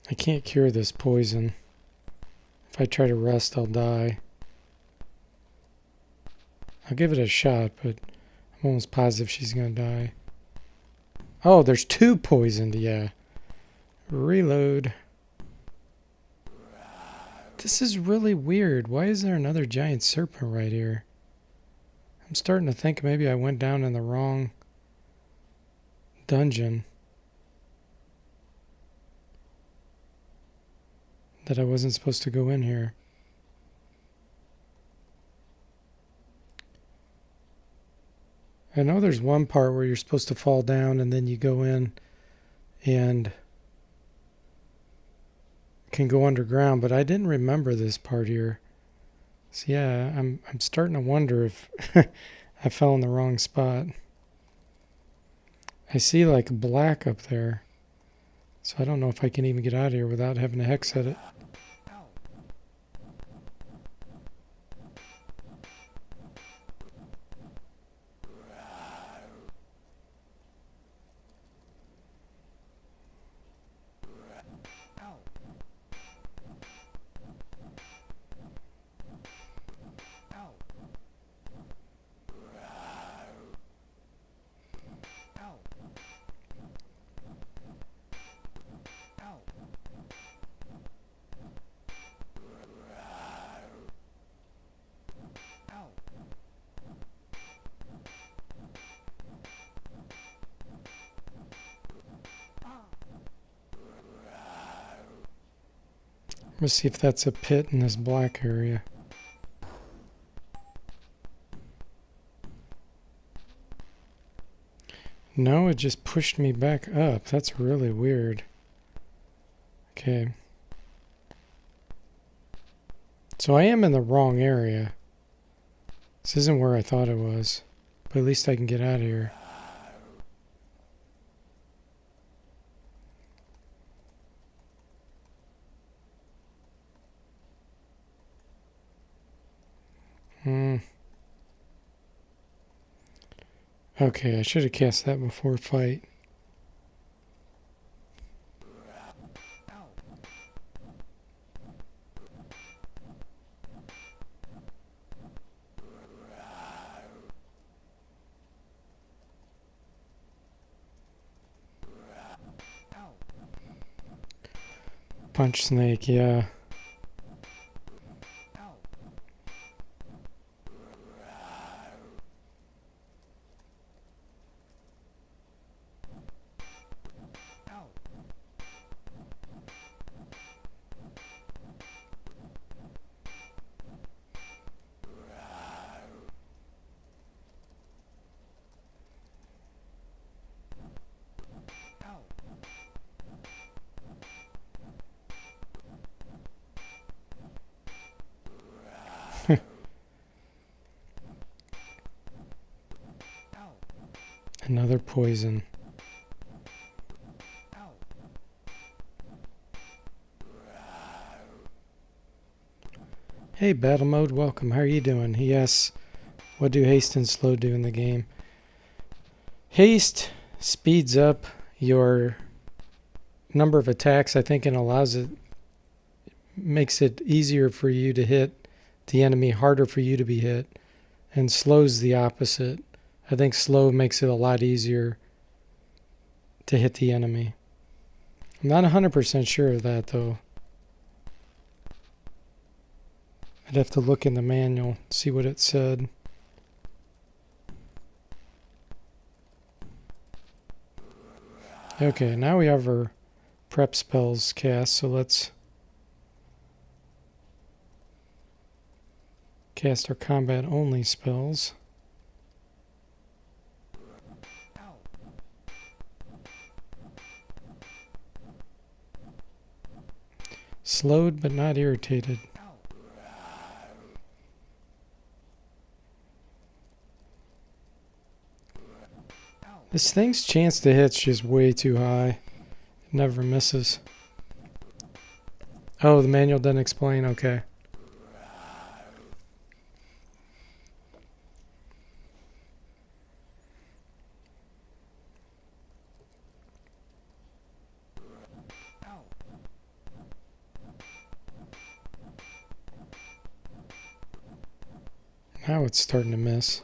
I can't cure this poison. If I try to rest, I'll die. I'll give it a shot, but I'm almost positive she's gonna die. Oh, there's 2 poisoned, yeah. Reload. This is really weird. Why is there another giant serpent right here? I'm starting to think maybe I went down in the wrong dungeon. That I wasn't supposed to go in here. I know there's one part where you're supposed to fall down and then you go in and can go underground, but I didn't remember this part here. So yeah, I'm starting to wonder if I fell in the wrong spot. I see like black up there. So I don't know if I can even get out of here without having to hex at it. Let's see if that's a pit in this black area. No, it just pushed me back up. That's really weird. Okay. So I am in the wrong area. This isn't where I thought it was. But at least I can get out of here. Okay, I should have cast that before fight. Punch snake, yeah. Another poison. Hey, battle mode, welcome. How are you doing? He asks, what do haste and slow do in the game? Haste speeds up your number of attacks, I think, and makes it easier for you to hit the enemy, harder for you to be hit, and slows the opposite. I think slow makes it a lot easier to hit the enemy. I'm not 100% sure of that, though. I'd have to look in the manual, see what it said. Okay, now we have our prep spells cast, so let's cast our combat only spells. Slowed but not irritated. This thing's chance to hit's just way too high. It never misses. Oh, the manual doesn't explain? Okay. Now it's starting to miss.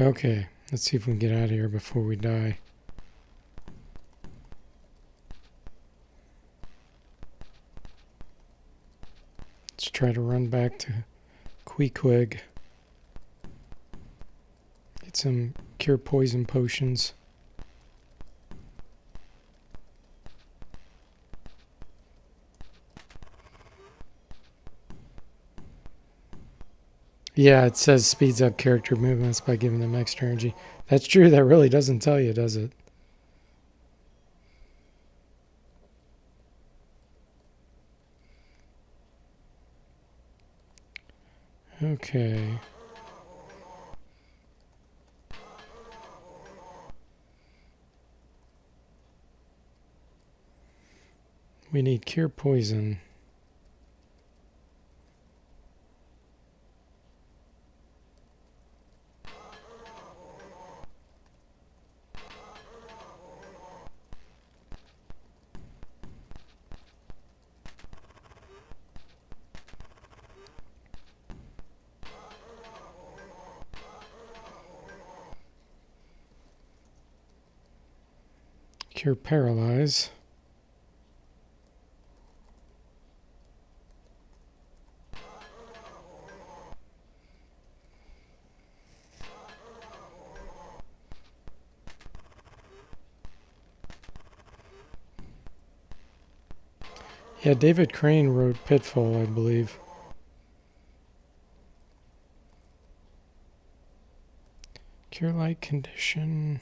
Okay, let's see if we can get out of here before we die. Let's try to run back to Queequeg. Get some cure poison potions. Yeah, it says speeds up character movements by giving them extra energy. That's true, that really doesn't tell you, does it? Okay. We need cure poison. Cure paralyze. Yeah, David Crane wrote Pitfall, I believe. Cure light condition.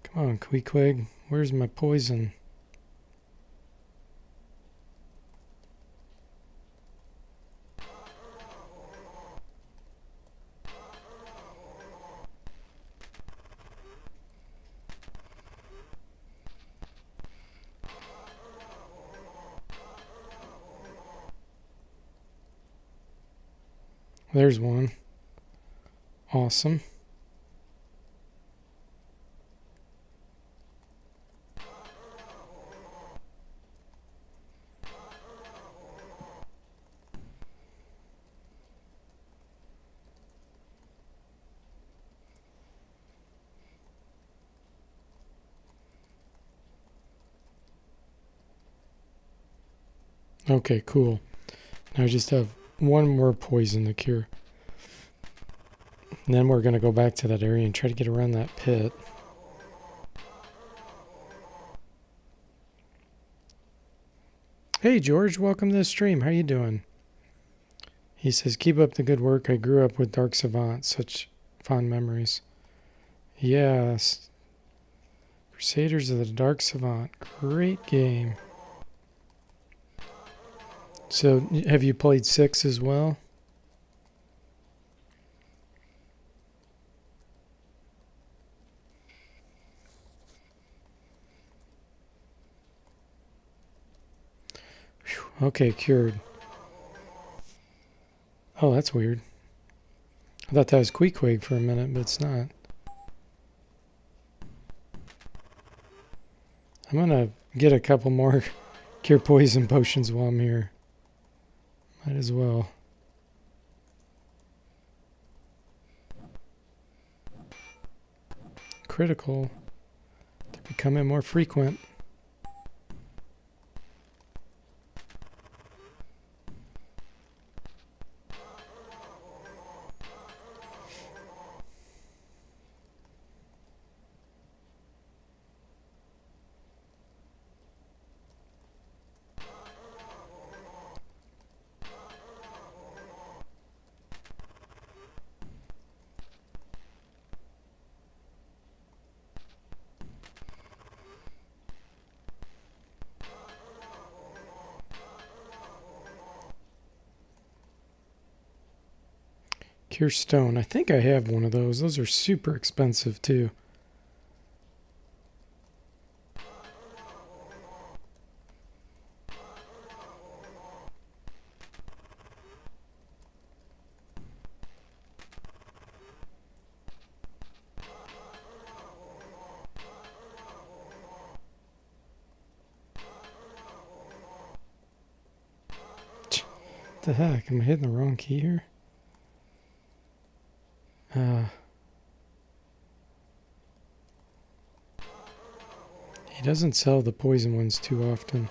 Come on, Queequeg, where's my poison? There's one. Awesome. Okay, cool. Now I just have one more poison to cure. And then we're going to go back to that area and try to get around that pit. Hey George, welcome to the stream. How you doing? He says, keep up the good work. I grew up with Dark Savant. Such fond memories. Yes. Crusaders of the Dark Savant. Great game. So, have you played 6 as well? Whew. Okay, cured. Oh, that's weird. I thought that was Queequeg for a minute, but it's not. I'm gonna get a couple more cure poison potions while I'm here. Might as well. Critical. They're becoming more frequent. Cure Stone. I think I have one of those. Those are super expensive too. What the heck? Am I hitting the wrong key here? He doesn't sell the poison ones too often.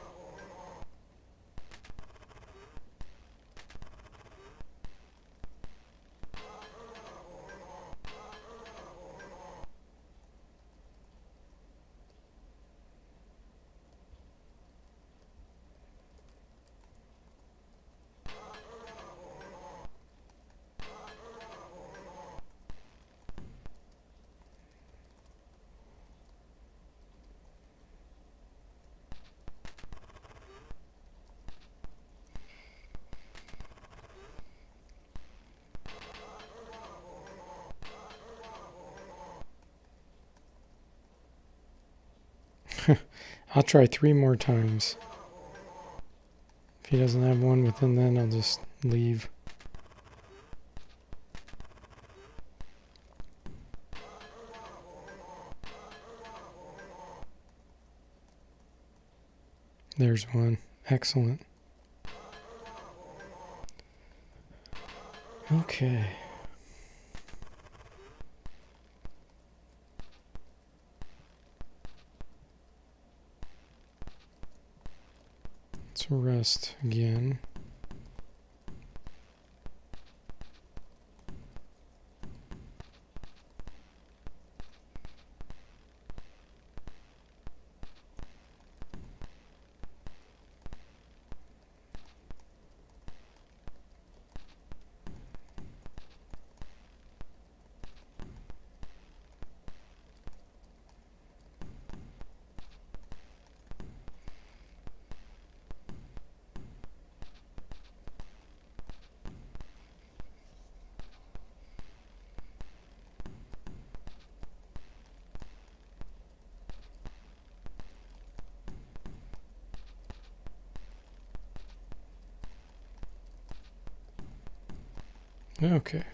I'll try 3 more times. If he doesn't have one within then, I'll just leave. There's one. Excellent. Okay. Let's rest again. Okay.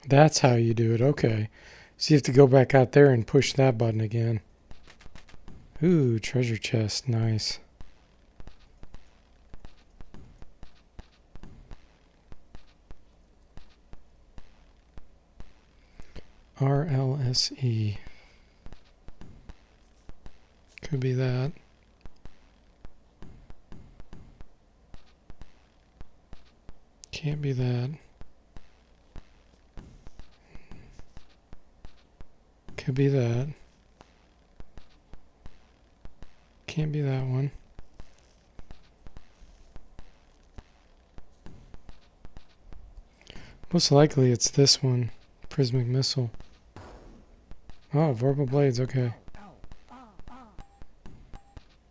That's how you do it. Okay. So you have to go back out there and push that button again. Ooh, treasure chest. Nice. RLSE. Could be that. Can't be that. Could be that. Can't be that one. Most likely it's this one. Prismatic Missile. Oh, Vorpal Blades, okay.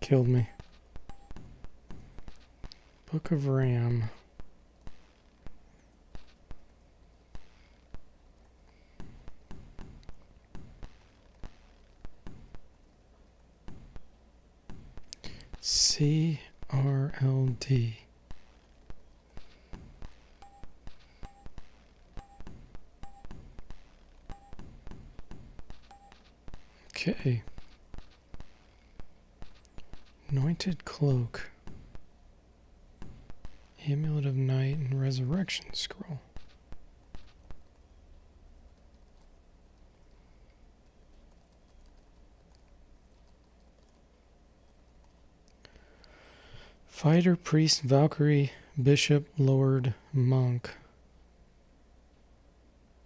Killed me. Book of Ram. CRLD. Okay. Anointed Cloak. Amulet of Night and Resurrection Scroll. Fighter, Priest, Valkyrie, Bishop, Lord, Monk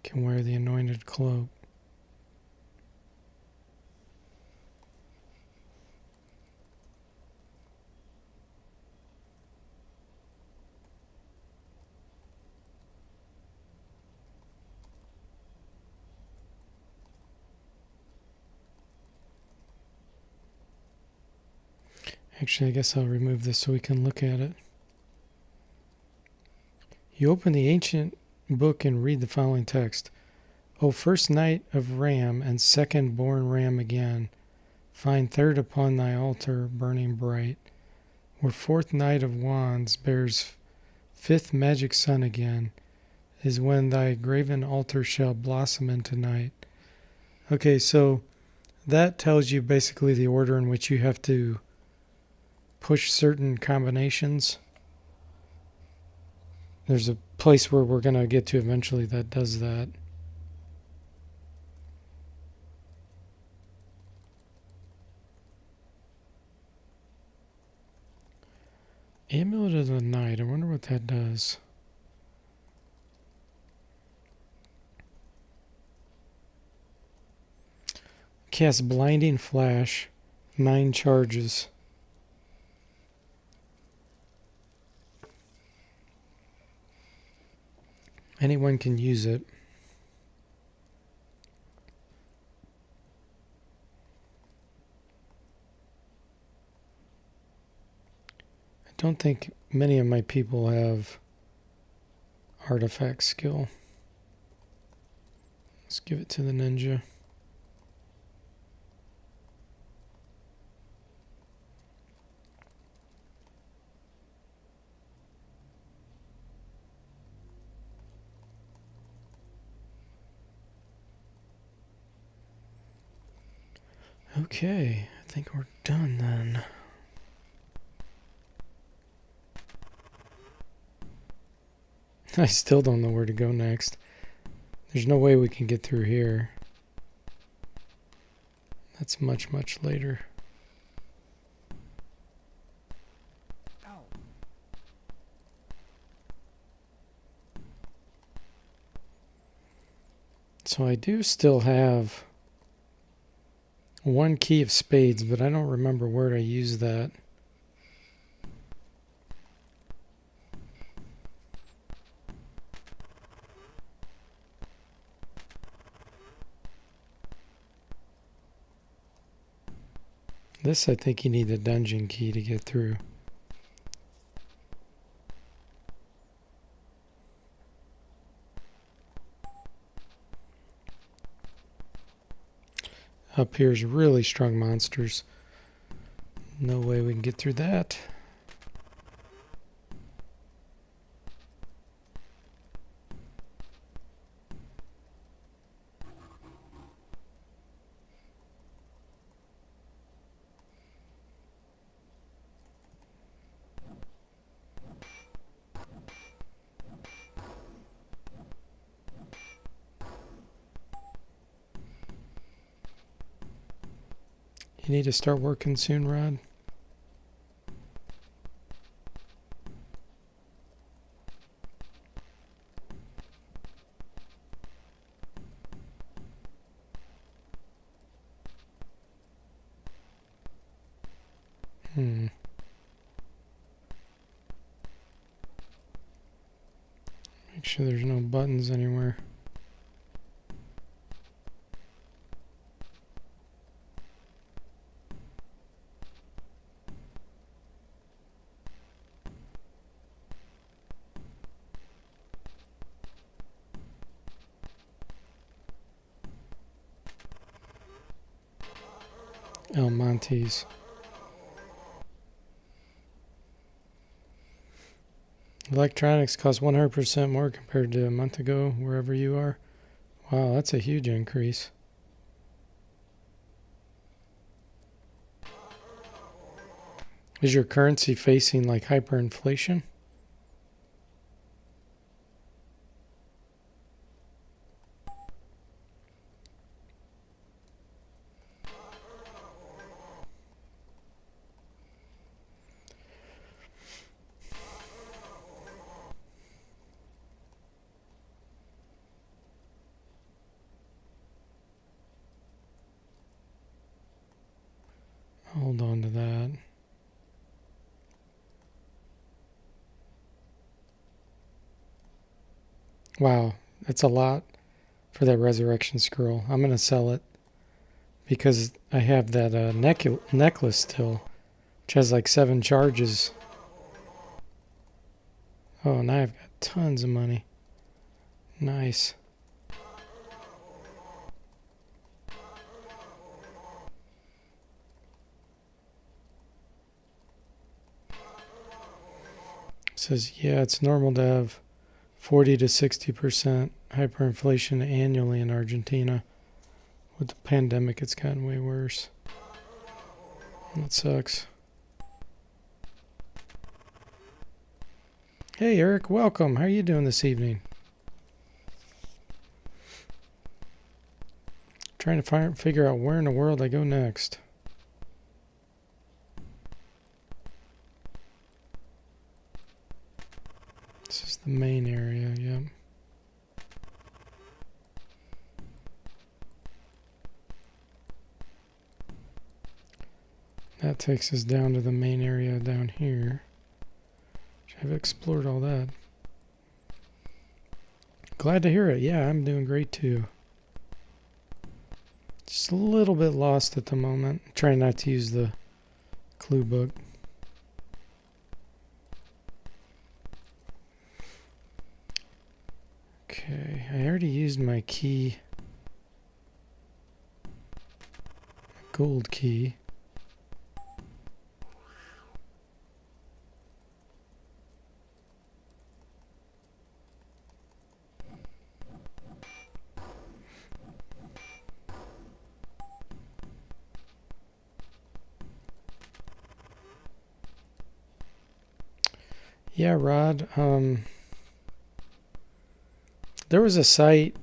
can wear the Anointed Cloak. Actually, I guess I'll remove this so we can look at it. You open the ancient book and read the following text. O first night of Ram and second born Ram again, find third upon thy altar burning bright, where fourth night of Wands bears fifth magic sun again, is when thy graven altar shall blossom into night. Okay, so that tells you basically the order in which you have to push certain combinations. There's a place where we're going to get to eventually that does that. Amulet of the Night. I wonder what that does. Cast Blinding Flash. 9 charges. Anyone can use it. I don't think many of my people have artifact skill. Let's give it to the ninja. Okay, I think we're done then. I still don't know where to go next. There's no way we can get through here. That's much, much later. So I do still have 1 key of spades, but I don't remember where I used that. This, I think you need a dungeon key to get through. Up here's really strong monsters. No way we can get through that. You need to start working soon, Rod? Make sure there's no buttons anywhere. El Montes. Electronics cost 100% more compared to a month ago, wherever you are. Wow, that's a huge increase. Is your currency facing like hyperinflation? Hold on to that. Wow, that's a lot for that resurrection scroll. I'm going to sell it because I have that necklace still, which has like 7 charges. Oh, now I've got tons of money. Nice. It says, yeah, it's normal to have 40 to 60% hyperinflation annually in Argentina. With the pandemic, it's gotten way worse. That sucks. Hey, Eric, welcome. How are you doing this evening? Trying to figure out where in the world I go next. This is the main area, yep. That takes us down to the main area down here. I've explored all that. Glad to hear it. Yeah, I'm doing great too. Just a little bit lost at the moment. Trying not to use the clue book. Okay, I already used my key. Gold key. Yeah, Rod. There was a site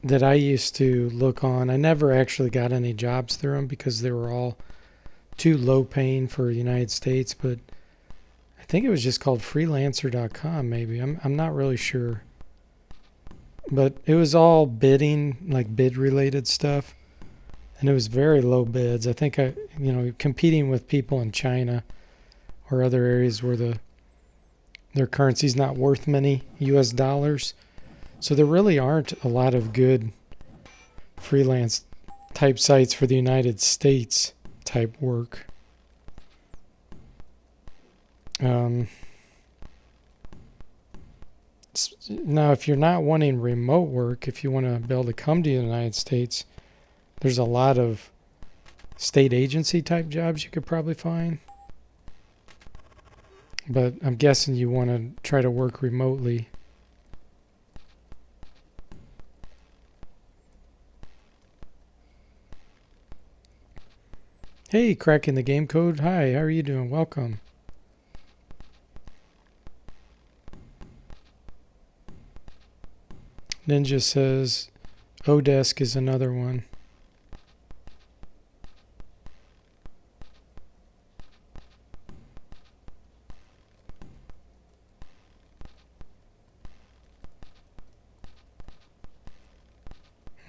that I used to look on. I never actually got any jobs through them because they were all too low paying for the United States, but I think it was just called freelancer.com maybe. I'm not really sure. But it was all bidding, like bid related stuff. And it was very low bids. I think competing with people in China or other areas where their currency's not worth many US dollars. So there really aren't a lot of good freelance type sites for the United States type work. Now, if you're not wanting remote work, if you want to be able to come to the United States, there's a lot of state agency type jobs you could probably find. But I'm guessing you want to try to work remotely. Hey, cracking the game code. Hi, how are you doing? Welcome. Ninja says Odesk is another one.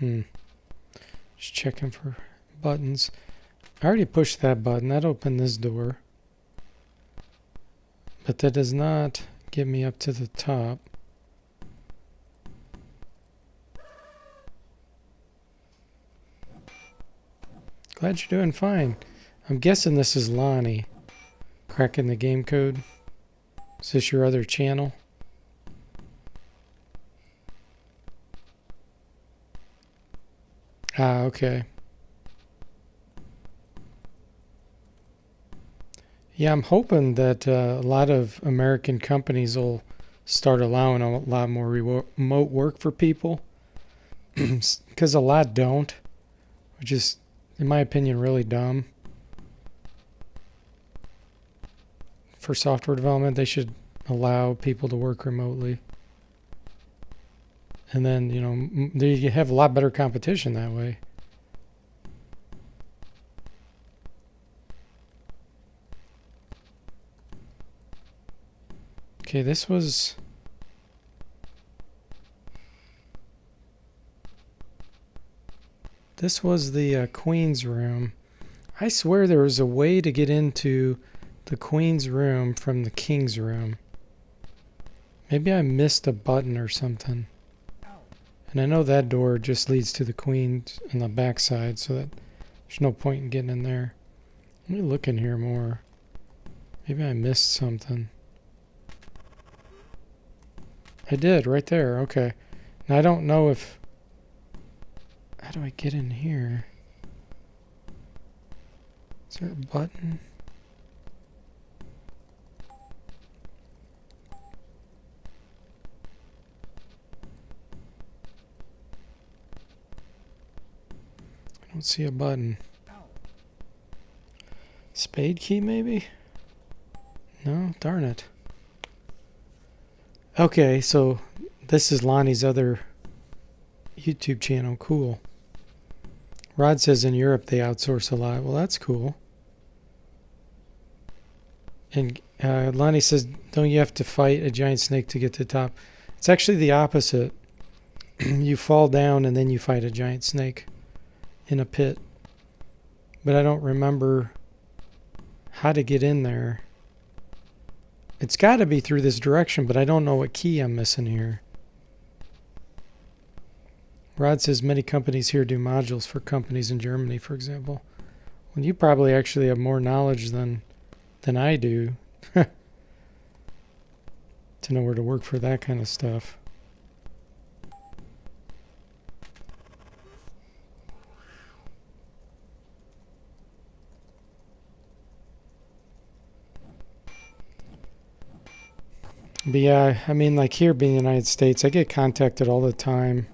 Just checking for buttons. I already pushed that button. That opened this door. But that does not get me up to the top. Glad you're doing fine. I'm guessing this is Lonnie cracking the game code. Is this your other channel? Ah, okay. Yeah, I'm hoping that a lot of American companies will start allowing a lot more remote work for people. Because a lot don't, which is, in my opinion, really dumb. For software development, they should allow people to work remotely. And then, you know, you have a lot better competition that way. Okay, this was... This was the Queen's room. I swear there was a way to get into the Queen's room from the King's room. Maybe I missed a button or something. And I know that door just leads to the Queen's on the back side, so that there's no point in getting in there. Let me look in here more. Maybe I missed something. I did, right there. Okay. Now I don't know if... How do I get in here? Is there a button? I don't see a button. Spade key, maybe? No? Darn it. Okay, so this is Lonnie's other YouTube channel. Cool. Rod says in Europe they outsource a lot. Well, that's cool. And Lonnie says, don't you have to fight a giant snake to get to the top? It's actually the opposite. You fall down and then you fight a giant snake in a pit. But I don't remember how to get in there. It's got to be through this direction, but I don't know what key I'm missing here. Rod says many companies here do modules for companies in Germany, for example. Well, you probably actually have more knowledge than I do to know where to work for that kind of stuff. But yeah, I mean, like here being in the United States, I get contacted all the time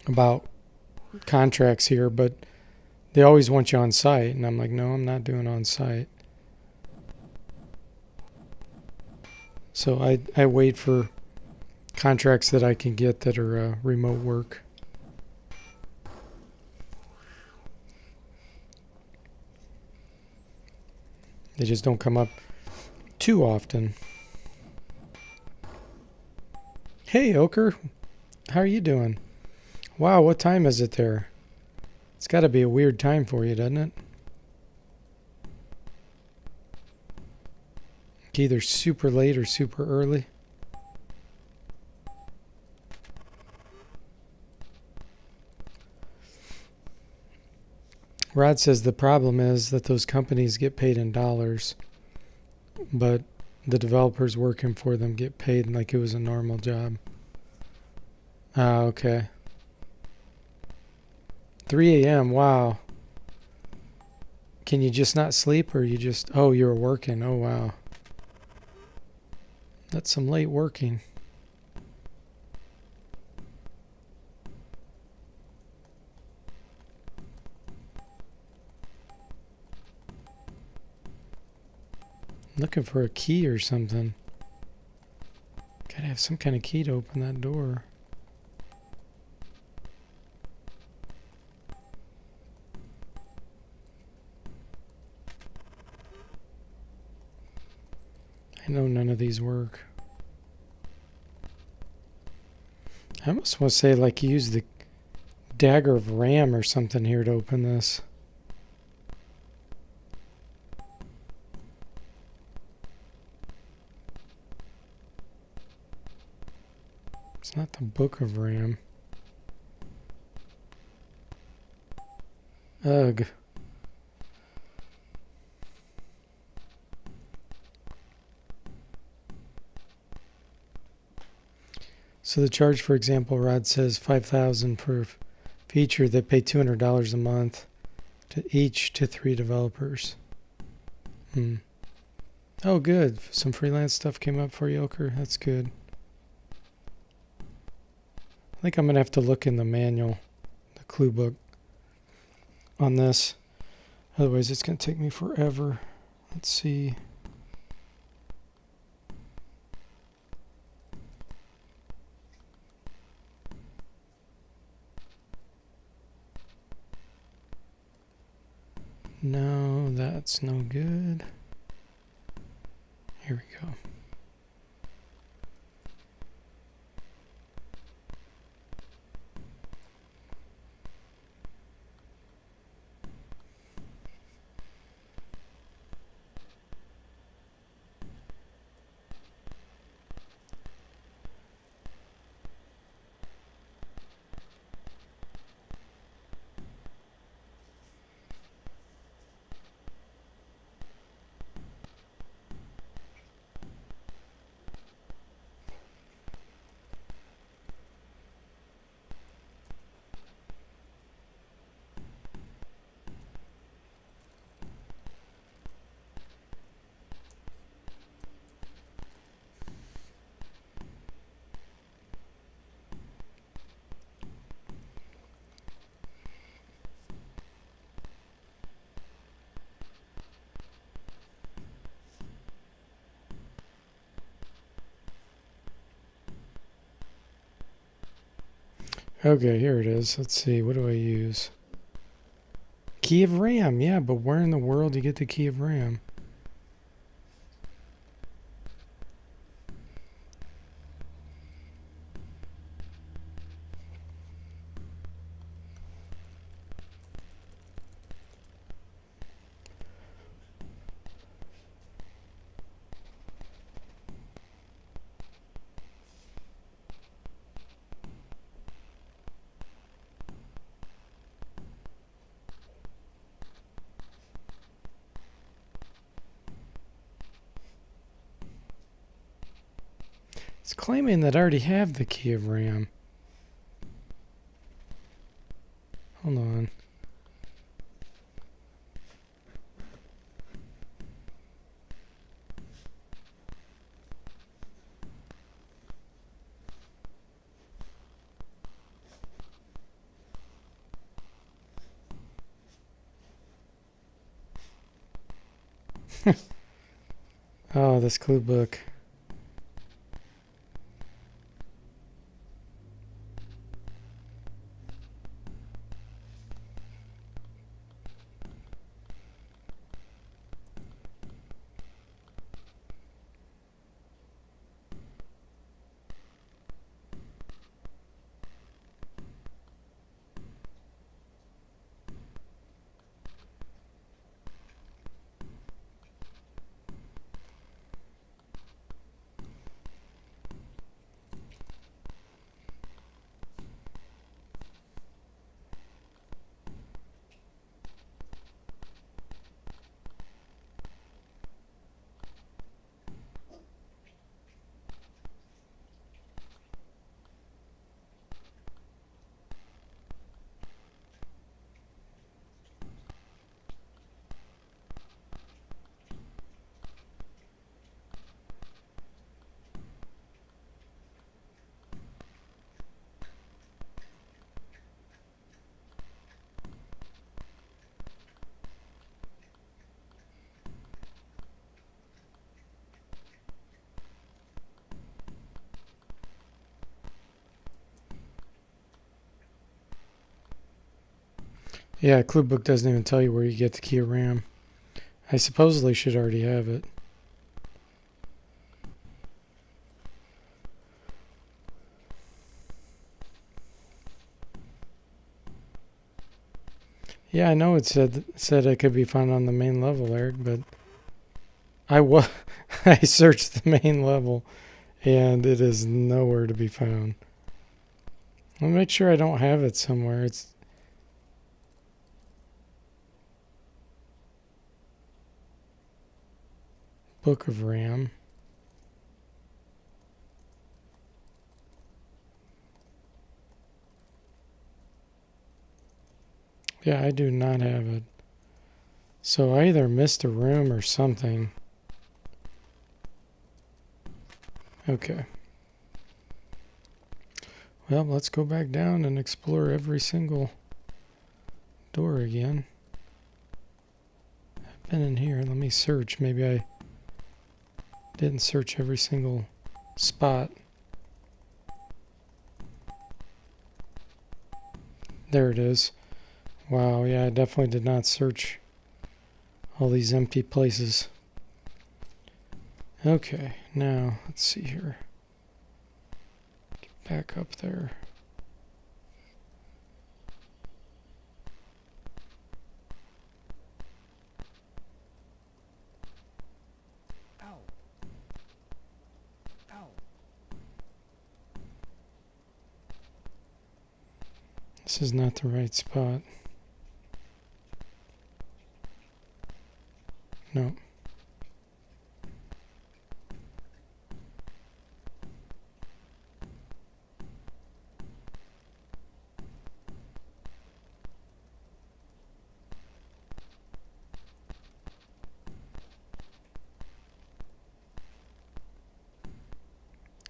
about contracts here, but they always want you on site. And I'm like, no, I'm not doing on site. So I wait for contracts that I can get that are remote work. They just don't come up too often. Hey, Oker. How are you doing? Wow, what time is it there? It's got to be a weird time for you, doesn't it? Either super late or super early. Rod says the problem is that those companies get paid in dollars, but the developers working for them get paid like it was a normal job. Ah, okay. 3 a.m. Wow. Can you just not sleep, or you just... Oh, you're working. Oh, wow. That's some late working. Looking for a key or something. Gotta have some kind of key to open that door. I know none of these work. I almost want to say like use the dagger of RAM or something here to open this. It's not the Book of RAM. Ugh. So the charge, for example, Rod says $5,000 per feature. They pay $200 a month to each to 3 developers. Oh, good. Some freelance stuff came up for you, Ilker. That's good. I think I'm going to have to look in the manual, the clue book, on this. Otherwise, it's going to take me forever. Let's see. No, that's no good. Here we go. Okay, here it is. Let's see. What do I use? Key of RAM. Yeah, but where in the world do you get the key of RAM? It's claiming that I already have the key of RAM. Hold on. Oh, this clue book. Yeah, clue book doesn't even tell you where you get the key of RAM. I supposedly should already have it. Yeah, I know it said it could be found on the main level, Eric, but I searched the main level and it is nowhere to be found. I'll make sure I don't have it somewhere. It's Book of Ram. Yeah, I do not have it. So I either missed a room or something. Okay. Well, let's go back down and explore every single door again. I've been in here. Let me search. Maybe I didn't search every single spot. There it is. Wow, yeah, I definitely did not search all these empty places. Okay, now let's see here. Get back up there. This is not the right spot. No.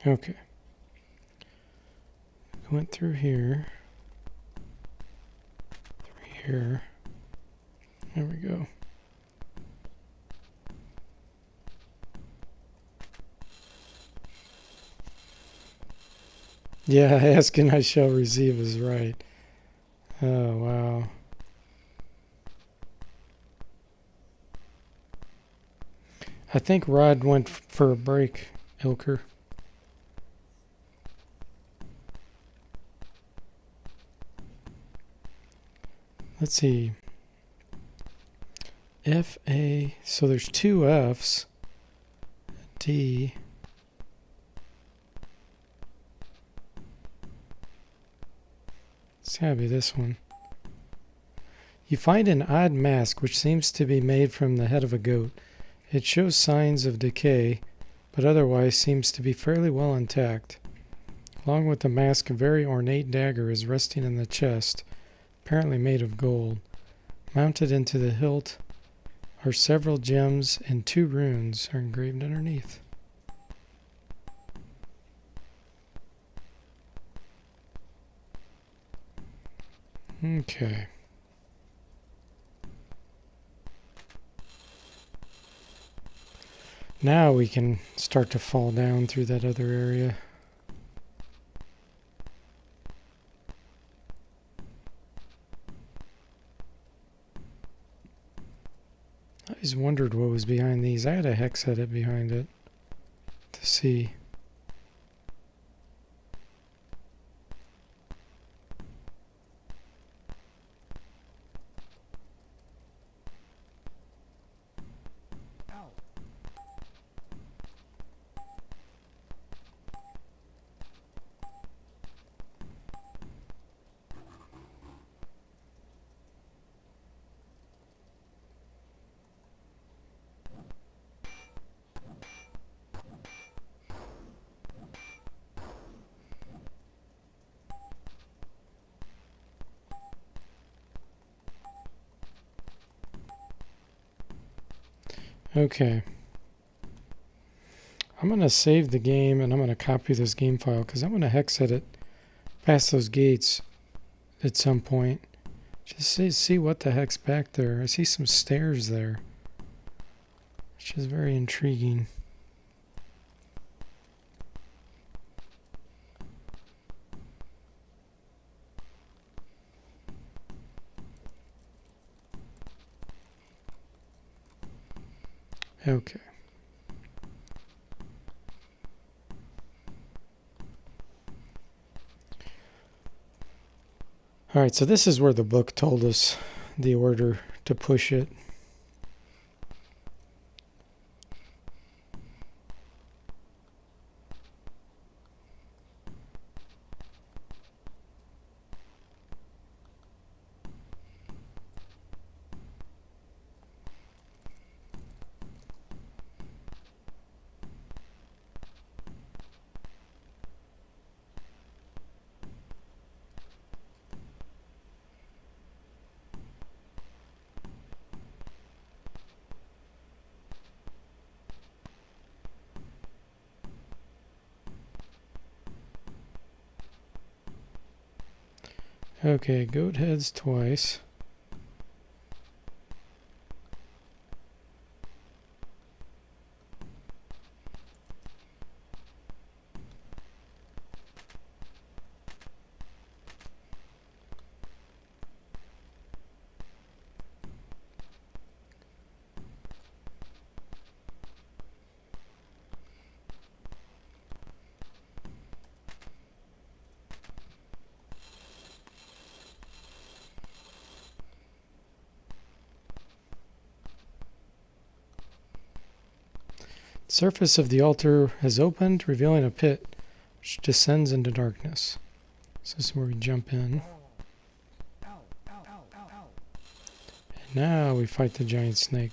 Okay. Went through here. Through here. There we go. Yeah, ask and I shall receive is right. Oh, wow. I think Rod went for a break, Ilker. Let's see. F-A, so there's two F's. D. It's gotta be this one. You find an odd mask which seems to be made from the head of a goat. It shows signs of decay, but otherwise seems to be fairly well intact. Along with the mask, a very ornate dagger is resting in the chest, apparently made of gold. Mounted into the hilt are several gems and 2 runes are engraved underneath. Okay. Now we can start to fall down through that other area. I always wondered what was behind these. I had a hex edit behind it to see. Okay. I'm going to save the game and I'm going to copy this game file because I'm going to hex edit past those gates at some point. Just see what the heck's back there. I see some stairs there, which is very intriguing. Okay. All right, so this is where the book told us the order to push it. Okay, goat heads twice. Surface of the altar has opened, revealing a pit which descends into darkness. So this is where we jump in. And now we fight the giant snake.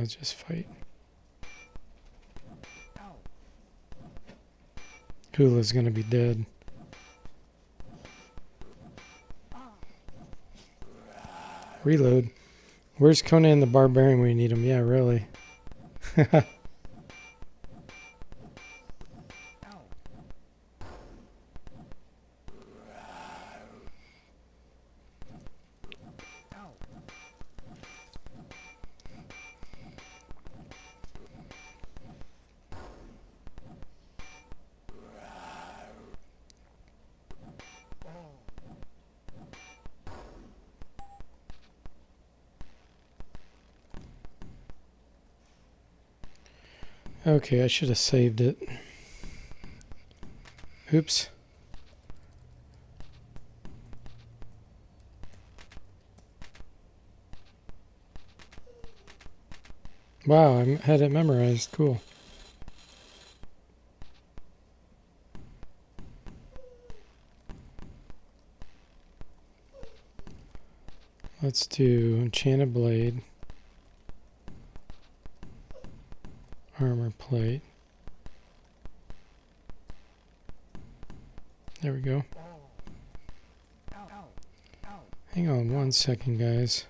Just fight. Hula's gonna be dead. Reload. Where's Conan the Barbarian when you need him? Yeah, really. Okay, I should have saved it. Oops. Wow, I had it memorized. Cool. Let's do enchanted blade. Armor plate. There we go. Hang on one second, guys.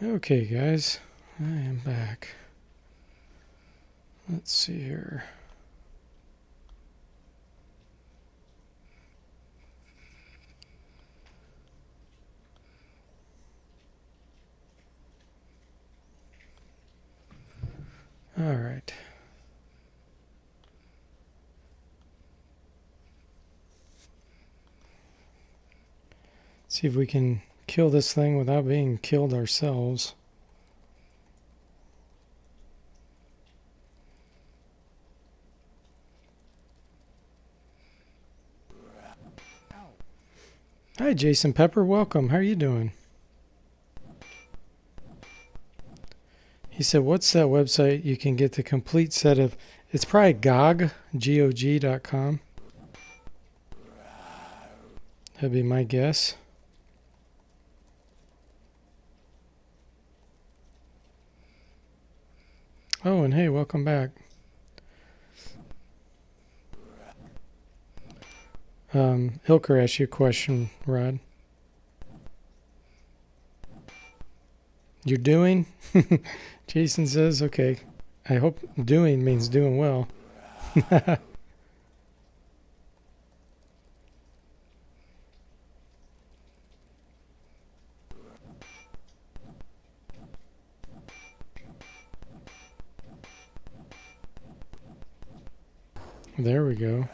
Okay, guys, I am back. Let's see here. All right. See if we can kill this thing without being killed ourselves. Hi, Jason Pepper. Welcome. How are you doing? He said, what's that website you can get the complete set of... It's probably GOG.com. That'd be my guess. Oh, and hey, welcome back. Ilker asked you a question, Rod. You're doing? Jason says, okay. I hope doing means doing well. There we go.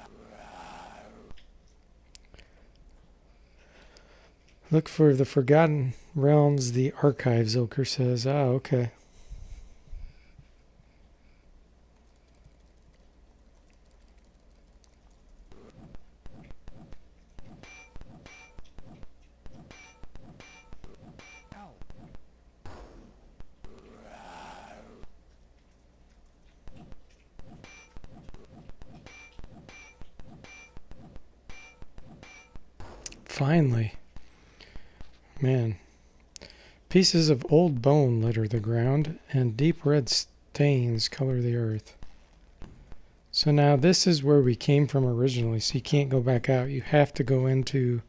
Look for the Forgotten Realms, the archives, Ilker says. Ah, okay. Finally. Man. Pieces of old bone litter the ground, and deep red stains color the earth. So now this is where we came from originally, so you can't go back out. You have to go into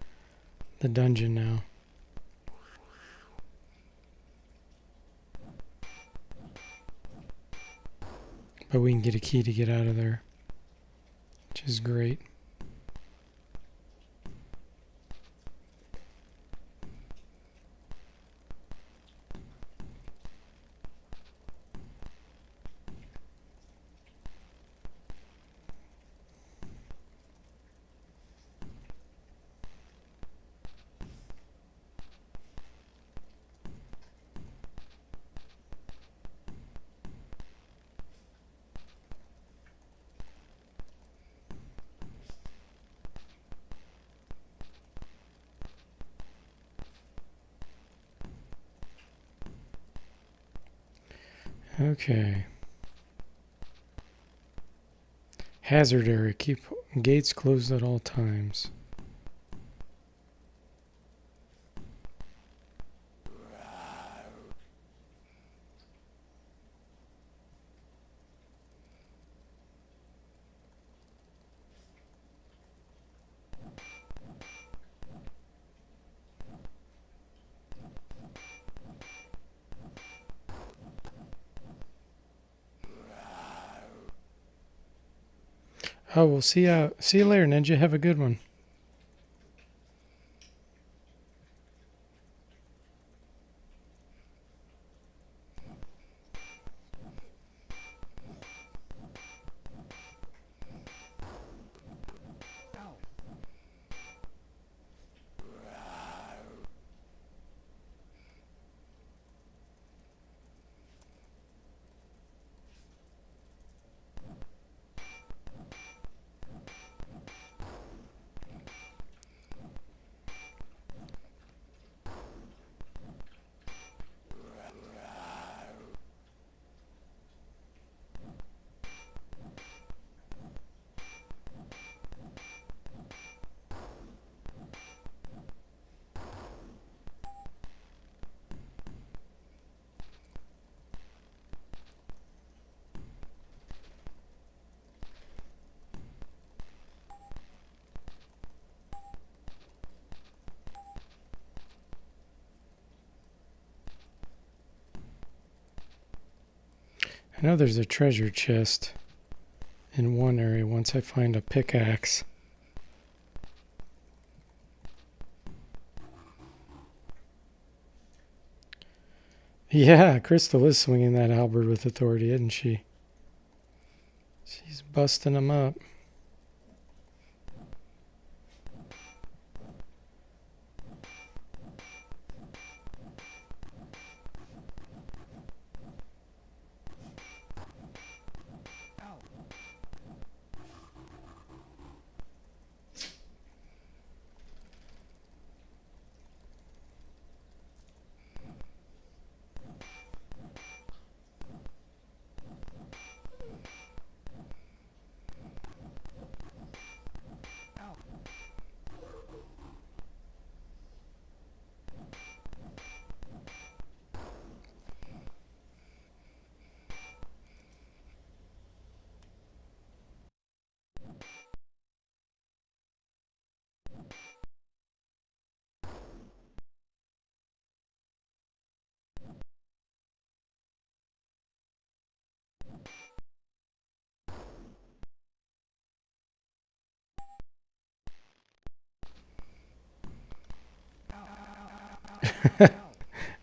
the dungeon now. But we can get a key to get out of there, which is great. Okay. Hazard area. Keep gates closed at all times. Oh, we'll see you later, Ninja. Have a good one. I know there's a treasure chest in one area once I find a pickaxe. Yeah, Crystal is swinging that halberd with authority, isn't she? She's busting them up.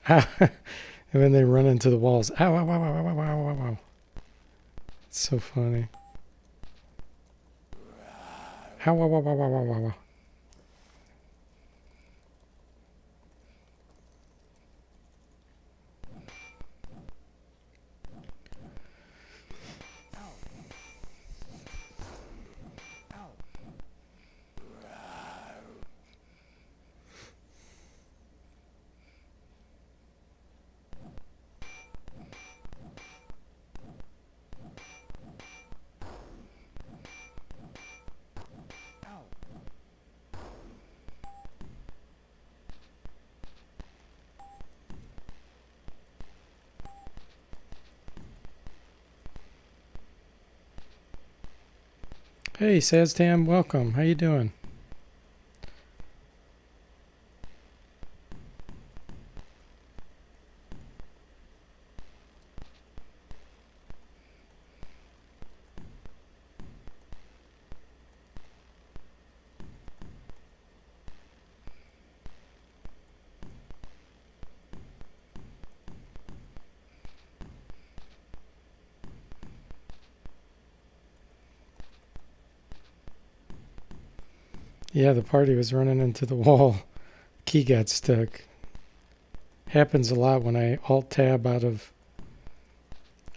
And then they run into the walls. Ow, ow, ow, ow, ow, ow, ow, ow. It's so funny. Ow, ow, ow, ow, ow, ow, ow. Hey, Saztam, welcome. How you doing? Yeah, the party was running into the wall. Key got stuck. Happens a lot when I alt-tab out of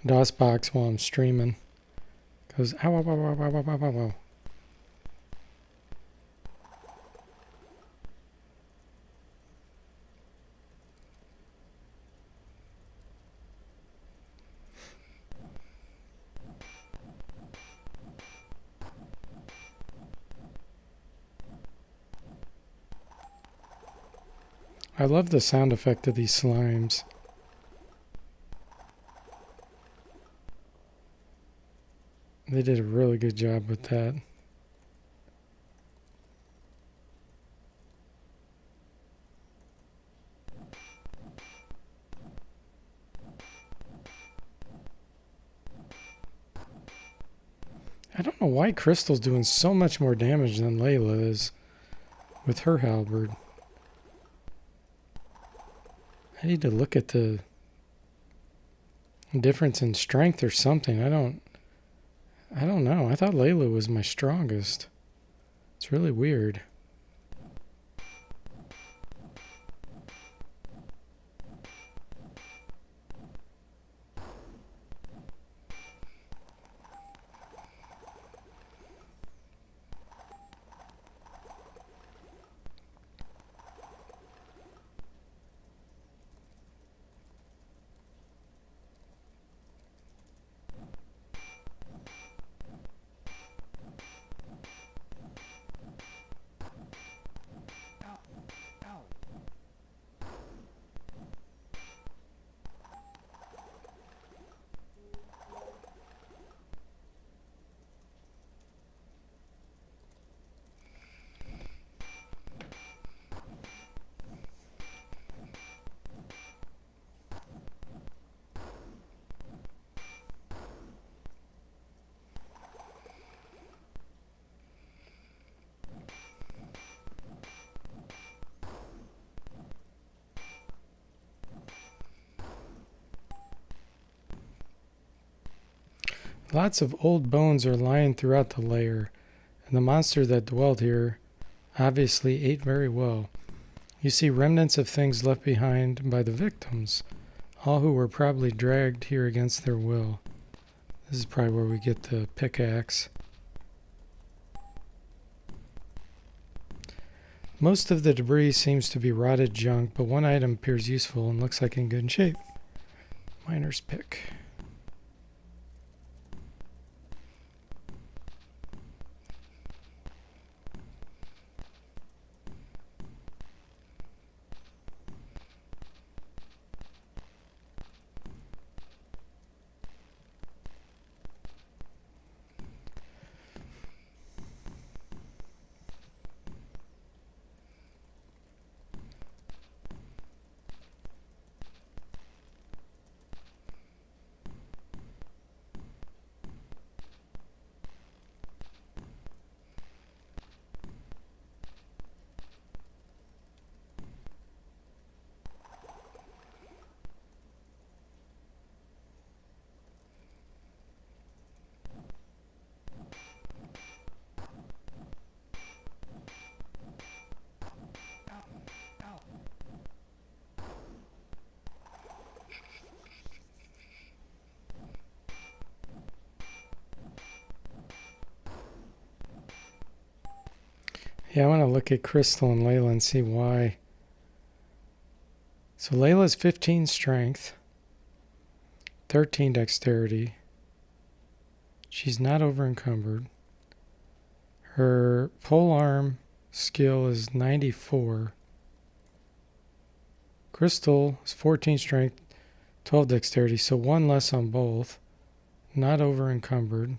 DOSBox while I'm streaming. Goes, ow, ow, ow, ow, ow, ow, ow, ow. I love the sound effect of these slimes. They did a really good job with that. I don't know why Crystal's doing so much more damage than Layla is with her halberd. I need to look at the difference in strength or something. I don't know. I thought Layla was my strongest. It's really weird. Lots of old bones are lying throughout the lair, and the monster that dwelt here obviously ate very well. You see remnants of things left behind by the victims, all who were probably dragged here against their will. This is probably where we get the pickaxe. Most of the debris seems to be rotted junk, but one item appears useful and looks like in good shape. Miner's pick. Yeah, I want to look at Crystal and Layla and see why. So Layla's 15 strength, 13 dexterity. She's not over encumbered. Her polearm skill is 94. Crystal is 14 strength, 12 dexterity, so one less on both. Not over encumbered.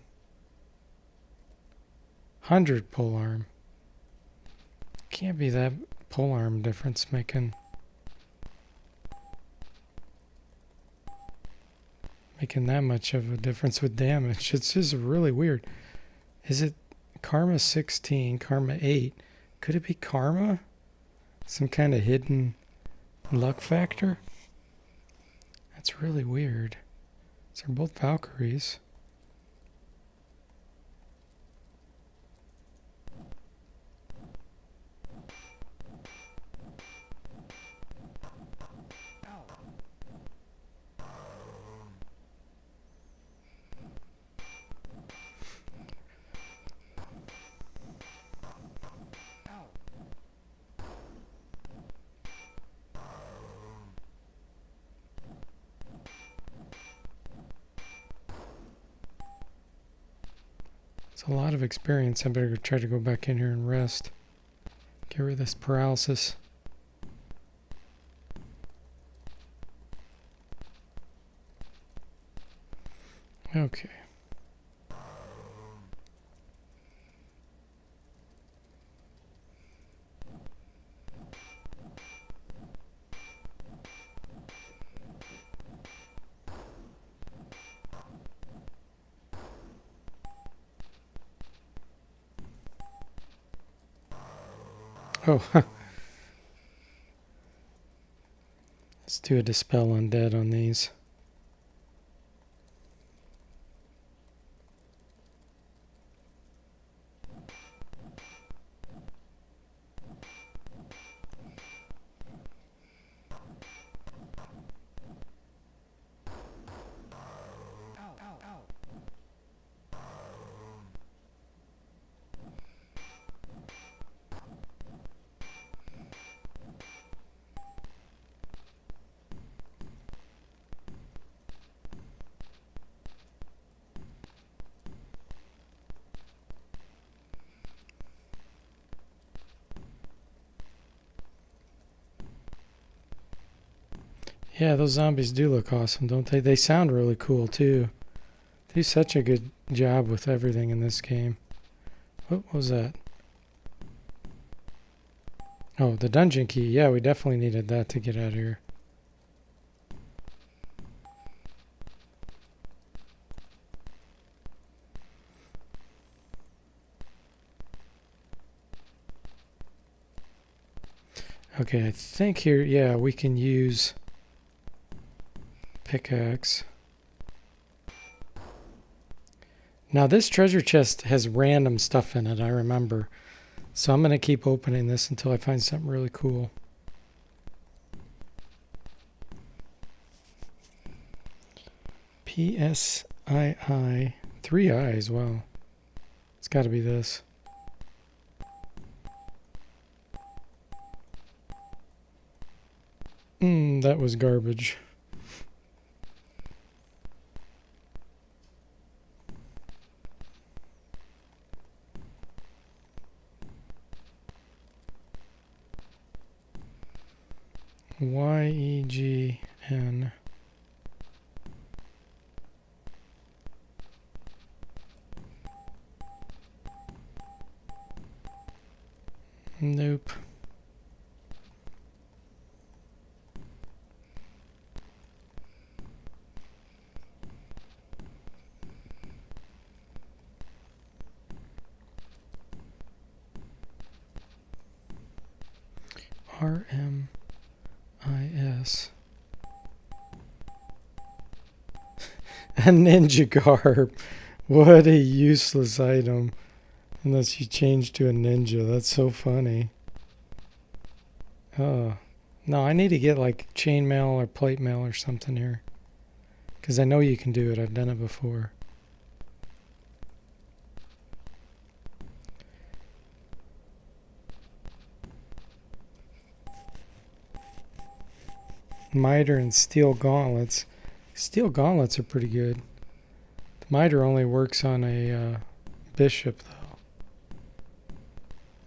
100 polearm. Can't be that polearm difference making that much of a difference with damage. It's just really weird. Is it Karma 16, Karma 8? Could it be Karma? Some kind of hidden luck factor? That's really weird. So they're both Valkyries. It's a lot of experience. I better try to go back in here and rest. Get rid of this paralysis. Okay. Oh, let's do a Dispel Undead on these. Yeah, those zombies do look awesome, don't they? They sound really cool, too. They do such a good job with everything in this game. What was that? Oh, the dungeon key. Yeah, we definitely needed that to get out of here. Okay, I think here, yeah, we can use pickaxe. Now this treasure chest has random stuff in it, I remember. So I'm going to keep opening this until I find something really cool. PSII. 3 eyes, wow. It's got to be this. That was garbage. YEGN. Nope. RMIS. A ninja garb. What a useless item. Unless you change to a ninja. That's so funny. Oh. No, I need to get like chainmail or plate mail or something here. Because I know you can do it. I've done it before. Miter and steel gauntlets. Steel gauntlets are pretty good. The miter only works on a bishop, though.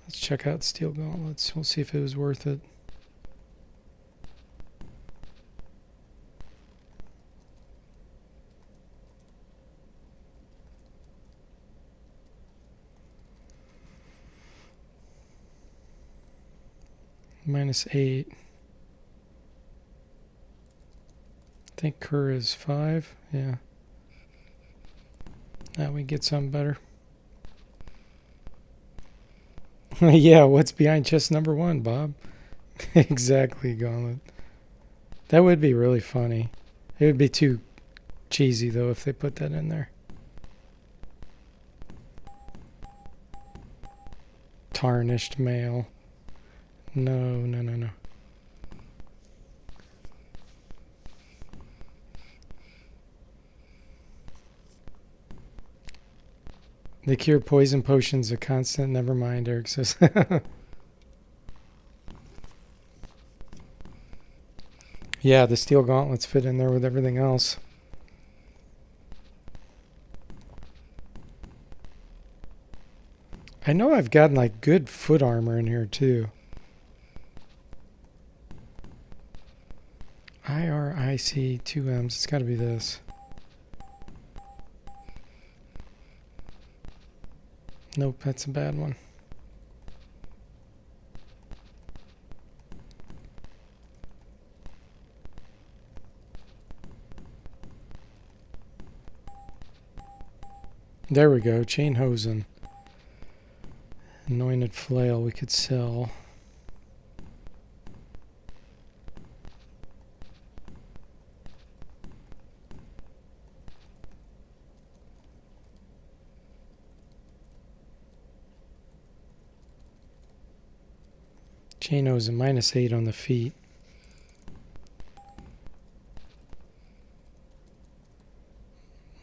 Let's check out steel gauntlets. We'll see if it was worth it. -8. I think Kerr is 5. Yeah. Now we get something better. Yeah, what's behind chest number 1, Bob? Exactly, Gauntlet. That would be really funny. It would be too cheesy, though, if they put that in there. Tarnished mail. No, no, no, no. They cure poison potions a constant. Never mind, Eric says. Yeah, the steel gauntlets fit in there with everything else. I know I've gotten like good foot armor in here too. IRIC 2Ms. It's got to be this. Nope, that's a bad one. There we go, chain hosen. Anointed flail we could sell. Chain hosen -8 on the feet.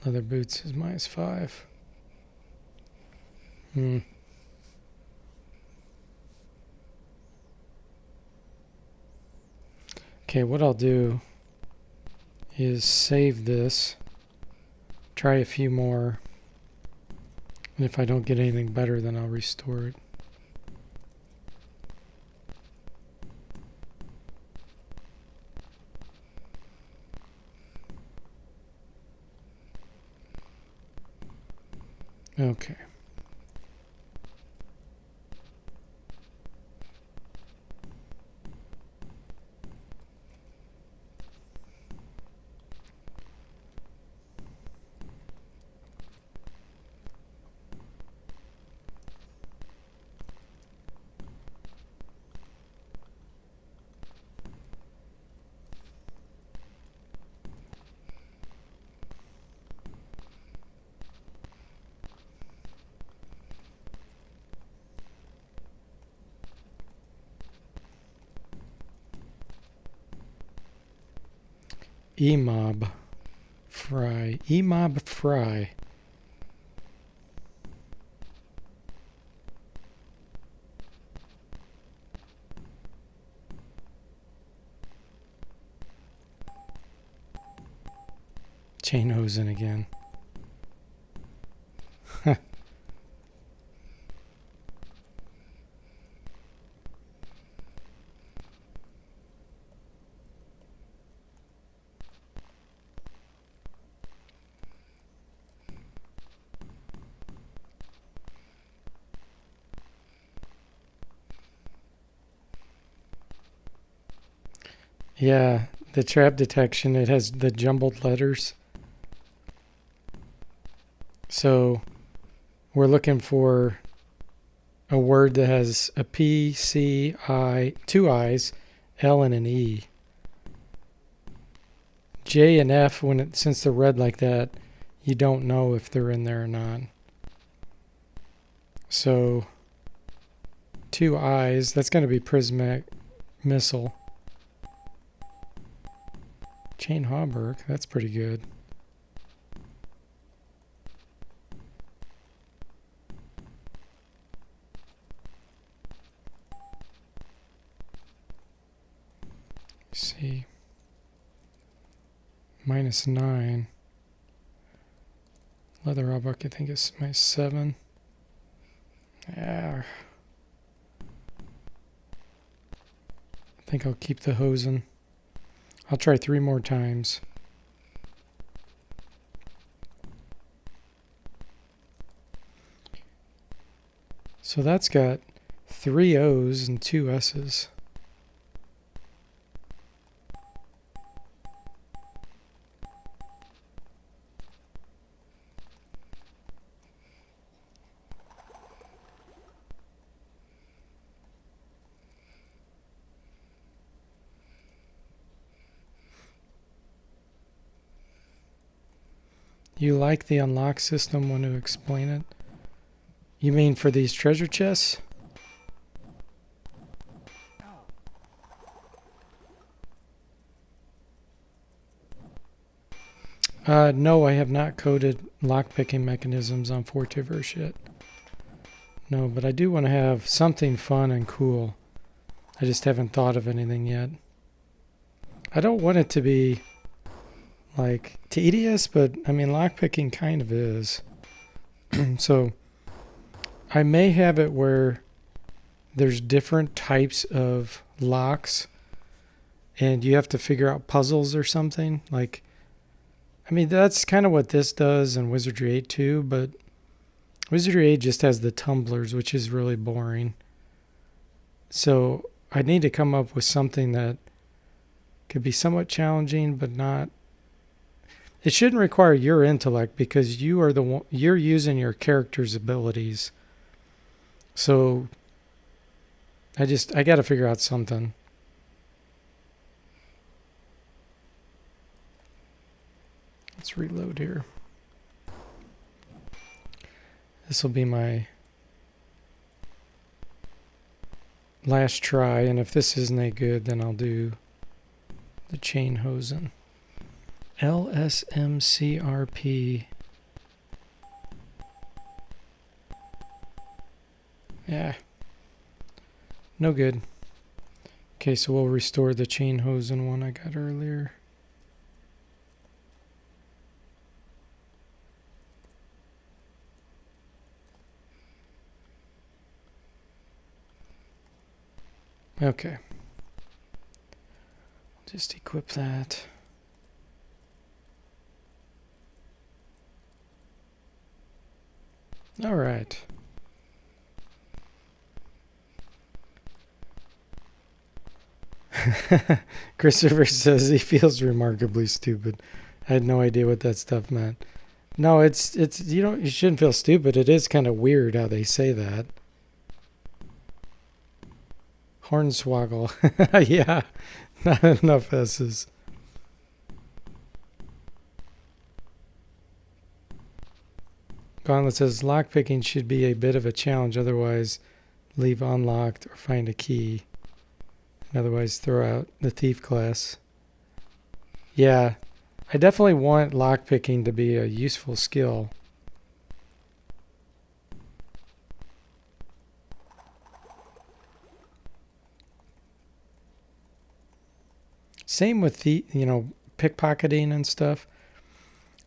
Leather boots is -5. Okay, what I'll do is save this, try a few more, and if I don't get anything better, then I'll restore it. Okay. E-mob fry. E-mob fry. Chain hosing again. Yeah, the trap detection, it has the jumbled letters. So we're looking for a word that has a P, C, I, two I's, L, and an E. J and F, since they're red like that, you don't know if they're in there or not. So two I's, that's going to be prismatic missile. Chain Hauberk, that's pretty good. Let's see. -9. Leather Hauberk, I think it's -7. Yeah. I think I'll keep the hosen. I'll try 3 more times. So that's got 3 O's and 2 S's. You like the unlock system? Want to explain it? You mean for these treasure chests? No, I have not coded lockpicking mechanisms on Fortiverse yet. No, but I do want to have something fun and cool. I just haven't thought of anything yet. I don't want it to be like tedious, but I mean lockpicking kind of is. So I may have it where there's different types of locks and you have to figure out puzzles or something. Like, I mean, that's kind of what this does in Wizardry 8 too, but Wizardry 8 just has the tumblers, which is really boring. So I need to come up with something that could be somewhat challenging, but not. It shouldn't require your intellect because you are the one, you're using your character's abilities. So I got to figure out something. Let's reload here. This will be my last try, and if this isn't any good, then I'll do the chain hosen. LSMCRP. Yeah. No good. Okay, so we'll restore the chain hosen one I got earlier. Okay. Just equip that. All right. Christopher says he feels remarkably stupid. I had no idea what that stuff meant. No, it's you shouldn't feel stupid. It is kind of weird how they say that. Hornswoggle. Yeah, not enough S's. Gauntlet says lockpicking should be a bit of a challenge, otherwise leave unlocked or find a key. And otherwise throw out the thief class. Yeah, I definitely want lockpicking to be a useful skill. Same with the, pickpocketing and stuff.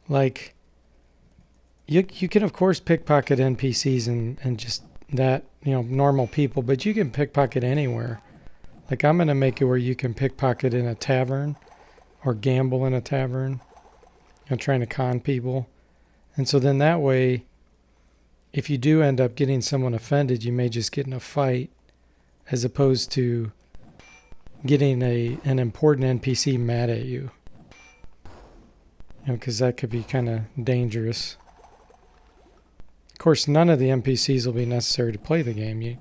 Like, you can, of course, pickpocket NPCs and just that, normal people, but you can pickpocket anywhere. Like, I'm going to make it where you can pickpocket in a tavern or gamble in a tavern and trying to con people. And so then that way, if you do end up getting someone offended, you may just get in a fight as opposed to getting an important NPC mad at you. Because that could be kind of dangerous. Of course, none of the NPCs will be necessary to play the game.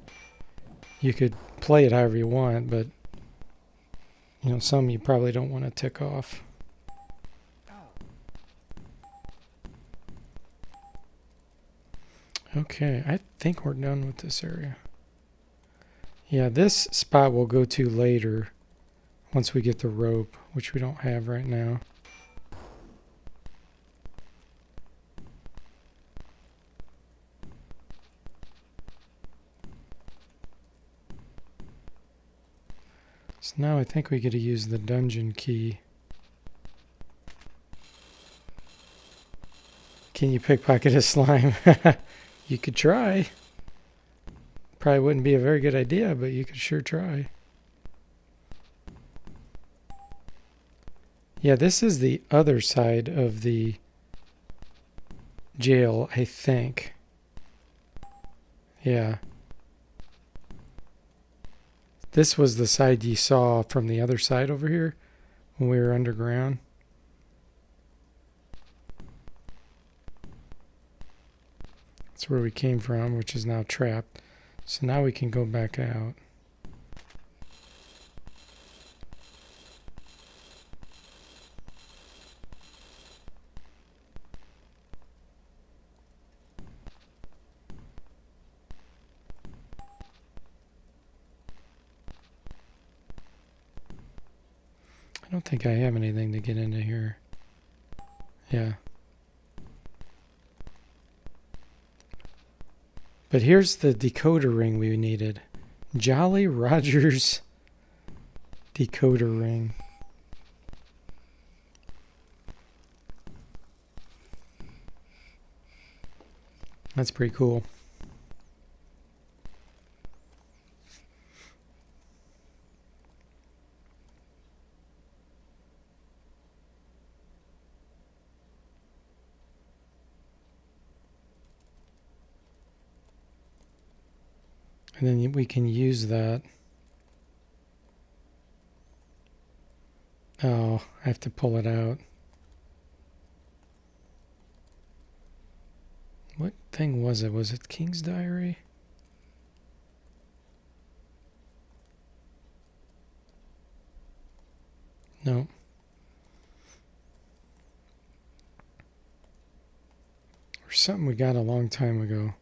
You could play it however you want, but some you probably don't want to tick off. Okay, I think we're done with this area. Yeah, this spot we'll go to later once we get the rope, which we don't have right now. So now I think we get to use the dungeon key. Can you pickpocket a slime? You could try. Probably wouldn't be a very good idea, but you could sure try. Yeah, this is the other side of the jail, I think. Yeah. This was the side you saw from the other side over here when we were underground. That's where we came from, which is now trapped. So now we can go back out. I don't think I have anything to get into here. Yeah. But here's the decoder ring we needed. Jolly Roger's decoder ring. That's pretty cool. And then we can use that. Oh, I have to pull it out. What thing was it? Was it King's Diary? No. Or something we got a long time ago.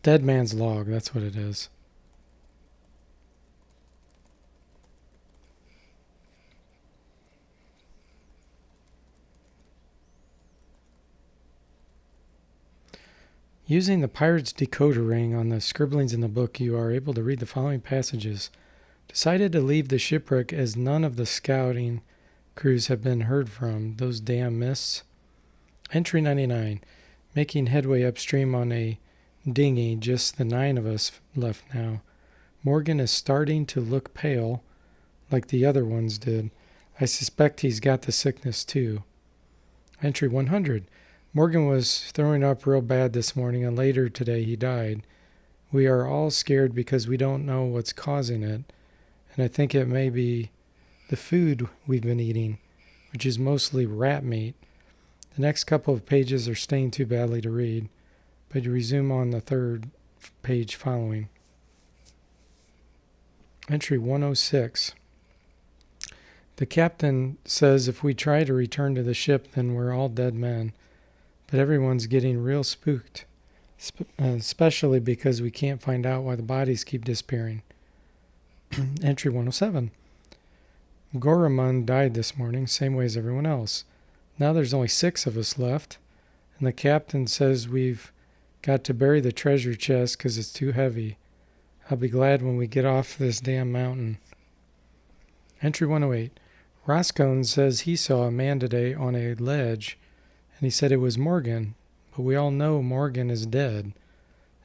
Dead Man's Log, that's what it is. Using the pirate's decoder ring on the scribblings in the book, you are able to read the following passages. Decided to leave the shipwreck as none of the scouting crews have been heard from. Those damn mists. Entry 99. Making headway upstream on a dinghy, just the 9 of us left now. Morgan is starting to look pale, like the other ones did. I suspect he's got the sickness too. Entry 100. Morgan was throwing up real bad this morning, and later today he died. We are all scared because we don't know what's causing it, and I think it may be the food we've been eating, which is mostly rat meat. The next couple of pages are staying too badly to read, but you resume on the third page following. Entry 106. The captain says if we try to return to the ship, then we're all dead men. But everyone's getting real spooked, especially because we can't find out why the bodies keep disappearing. Entry 107. Goramund died this morning, same way as everyone else. Now there's only 6 of us left, and the captain says we've got to bury the treasure chest because it's too heavy. I'll be glad when we get off this damn mountain. Entry 108. Roscoe says he saw a man today on a ledge, and he said it was Morgan, but we all know Morgan is dead,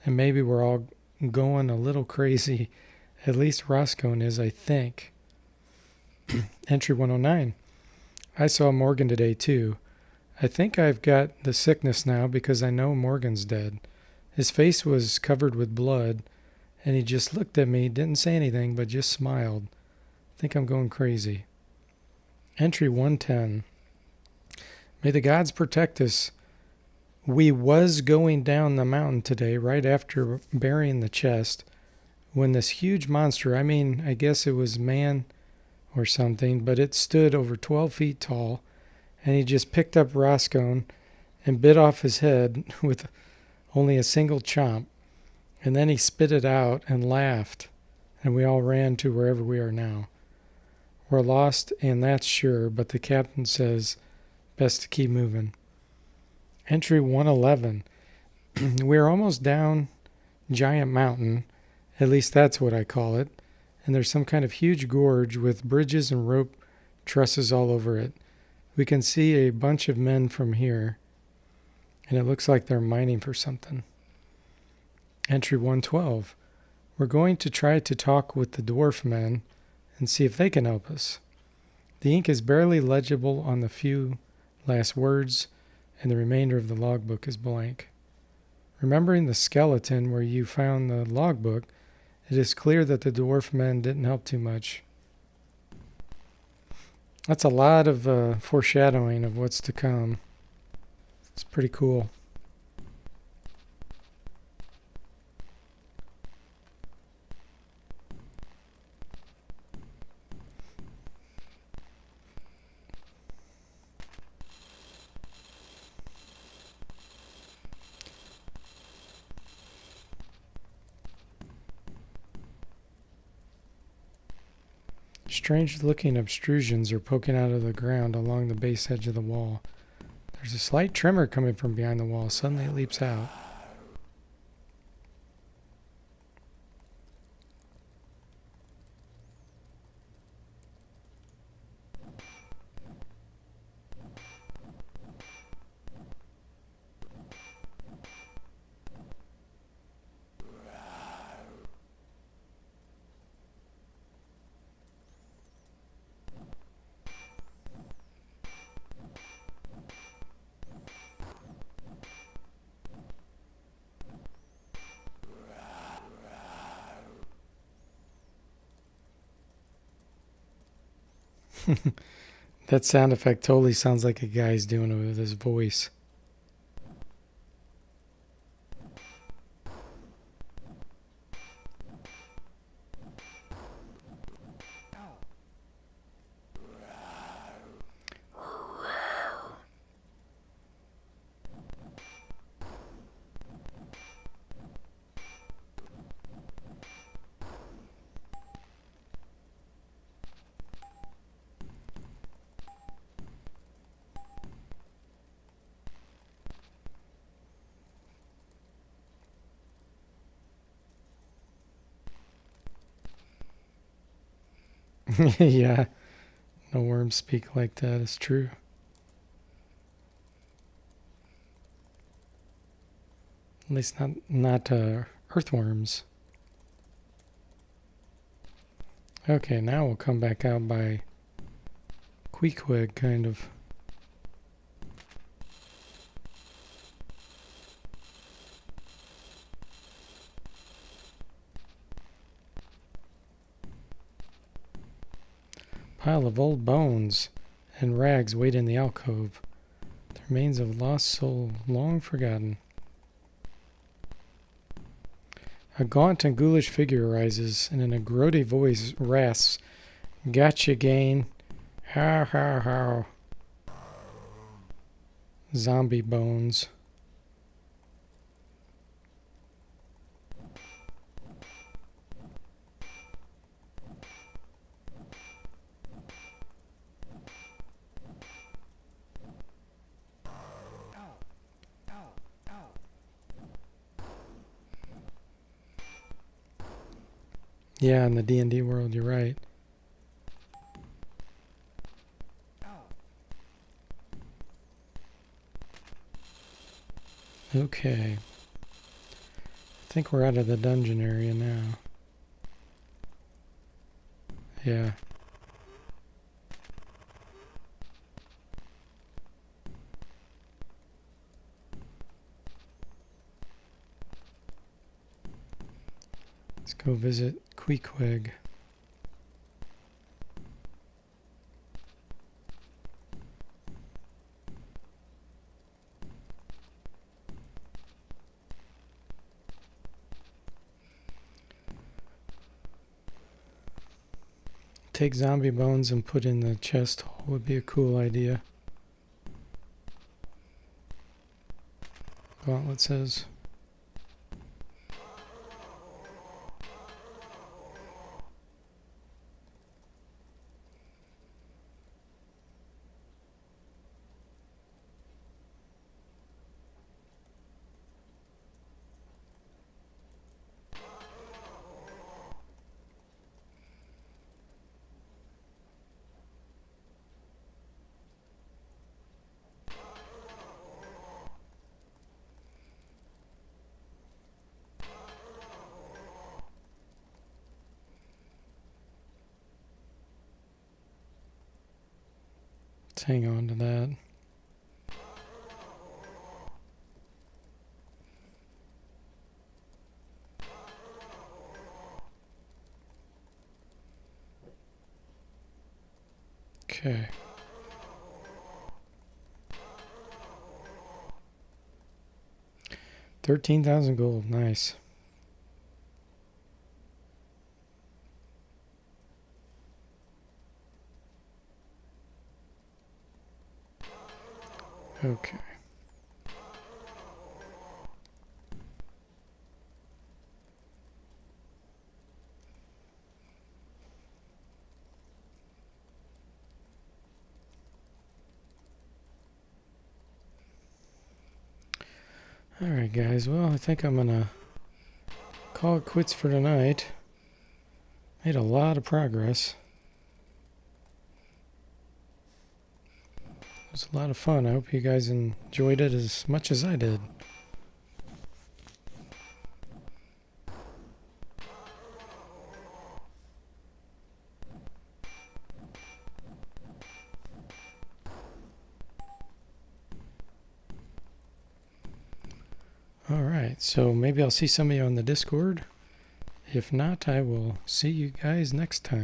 and maybe we're all going a little crazy. At least Roscoe is, I think. Entry 109. I saw Morgan today too. I think I've got the sickness now because I know Morgan's dead. His face was covered with blood, and he just looked at me, didn't say anything, but just smiled. I think I'm going crazy. Entry 110. May the gods protect us. We was going down the mountain today right after burying the chest when this huge monster, I guess it was man or something, but it stood over 12 feet tall, and he just picked up Roscoe and bit off his head with only a single chomp, and then he spit it out and laughed, and we all ran to wherever we are now. We're lost, and that's sure, but the captain says best to keep moving. Entry 111. We're almost down Giant Mountain, at least that's what I call it, and there's some kind of huge gorge with bridges and rope trusses all over it. We can see a bunch of men from here, and it looks like they're mining for something. Entry 112. We're going to try to talk with the dwarf men and see if they can help us. The ink is barely legible on the few last words, and the remainder of the logbook is blank. Remembering the skeleton where you found the logbook, it is clear that the dwarf men didn't help too much. That's a lot of foreshadowing of what's to come. It's pretty cool. Strange-looking obtrusions are poking out of the ground along the base edge of the wall. There's a slight tremor coming from behind the wall. Suddenly it leaps out. That sound effect totally sounds like a guy's doing it with his voice. Yeah, no worms speak like that. It's true. At least not earthworms. Okay, now we'll come back out by Queequeg, kind of. Pile of old bones and rags wait in the alcove. The remains of a lost soul long forgotten. A gaunt and ghoulish figure arises, and in a grody voice rasps, "Gotcha, Gain. How, how, how." Zombie bones. Yeah, in the D&D world, you're right. Okay. I think we're out of the dungeon area now. Yeah. Let's go visit Queequeg. Take zombie bones and put in the chest hole would be a cool idea. Gauntlet says. Let's hang on to that. Okay. $13,000 gold. Nice. Okay. Alright guys, well I think I'm gonna call it quits for tonight. Made a lot of progress. It was a lot of fun. I hope you guys enjoyed it as much as I did. Alright, so maybe I'll see some of you on the Discord. If not, I will see you guys next time.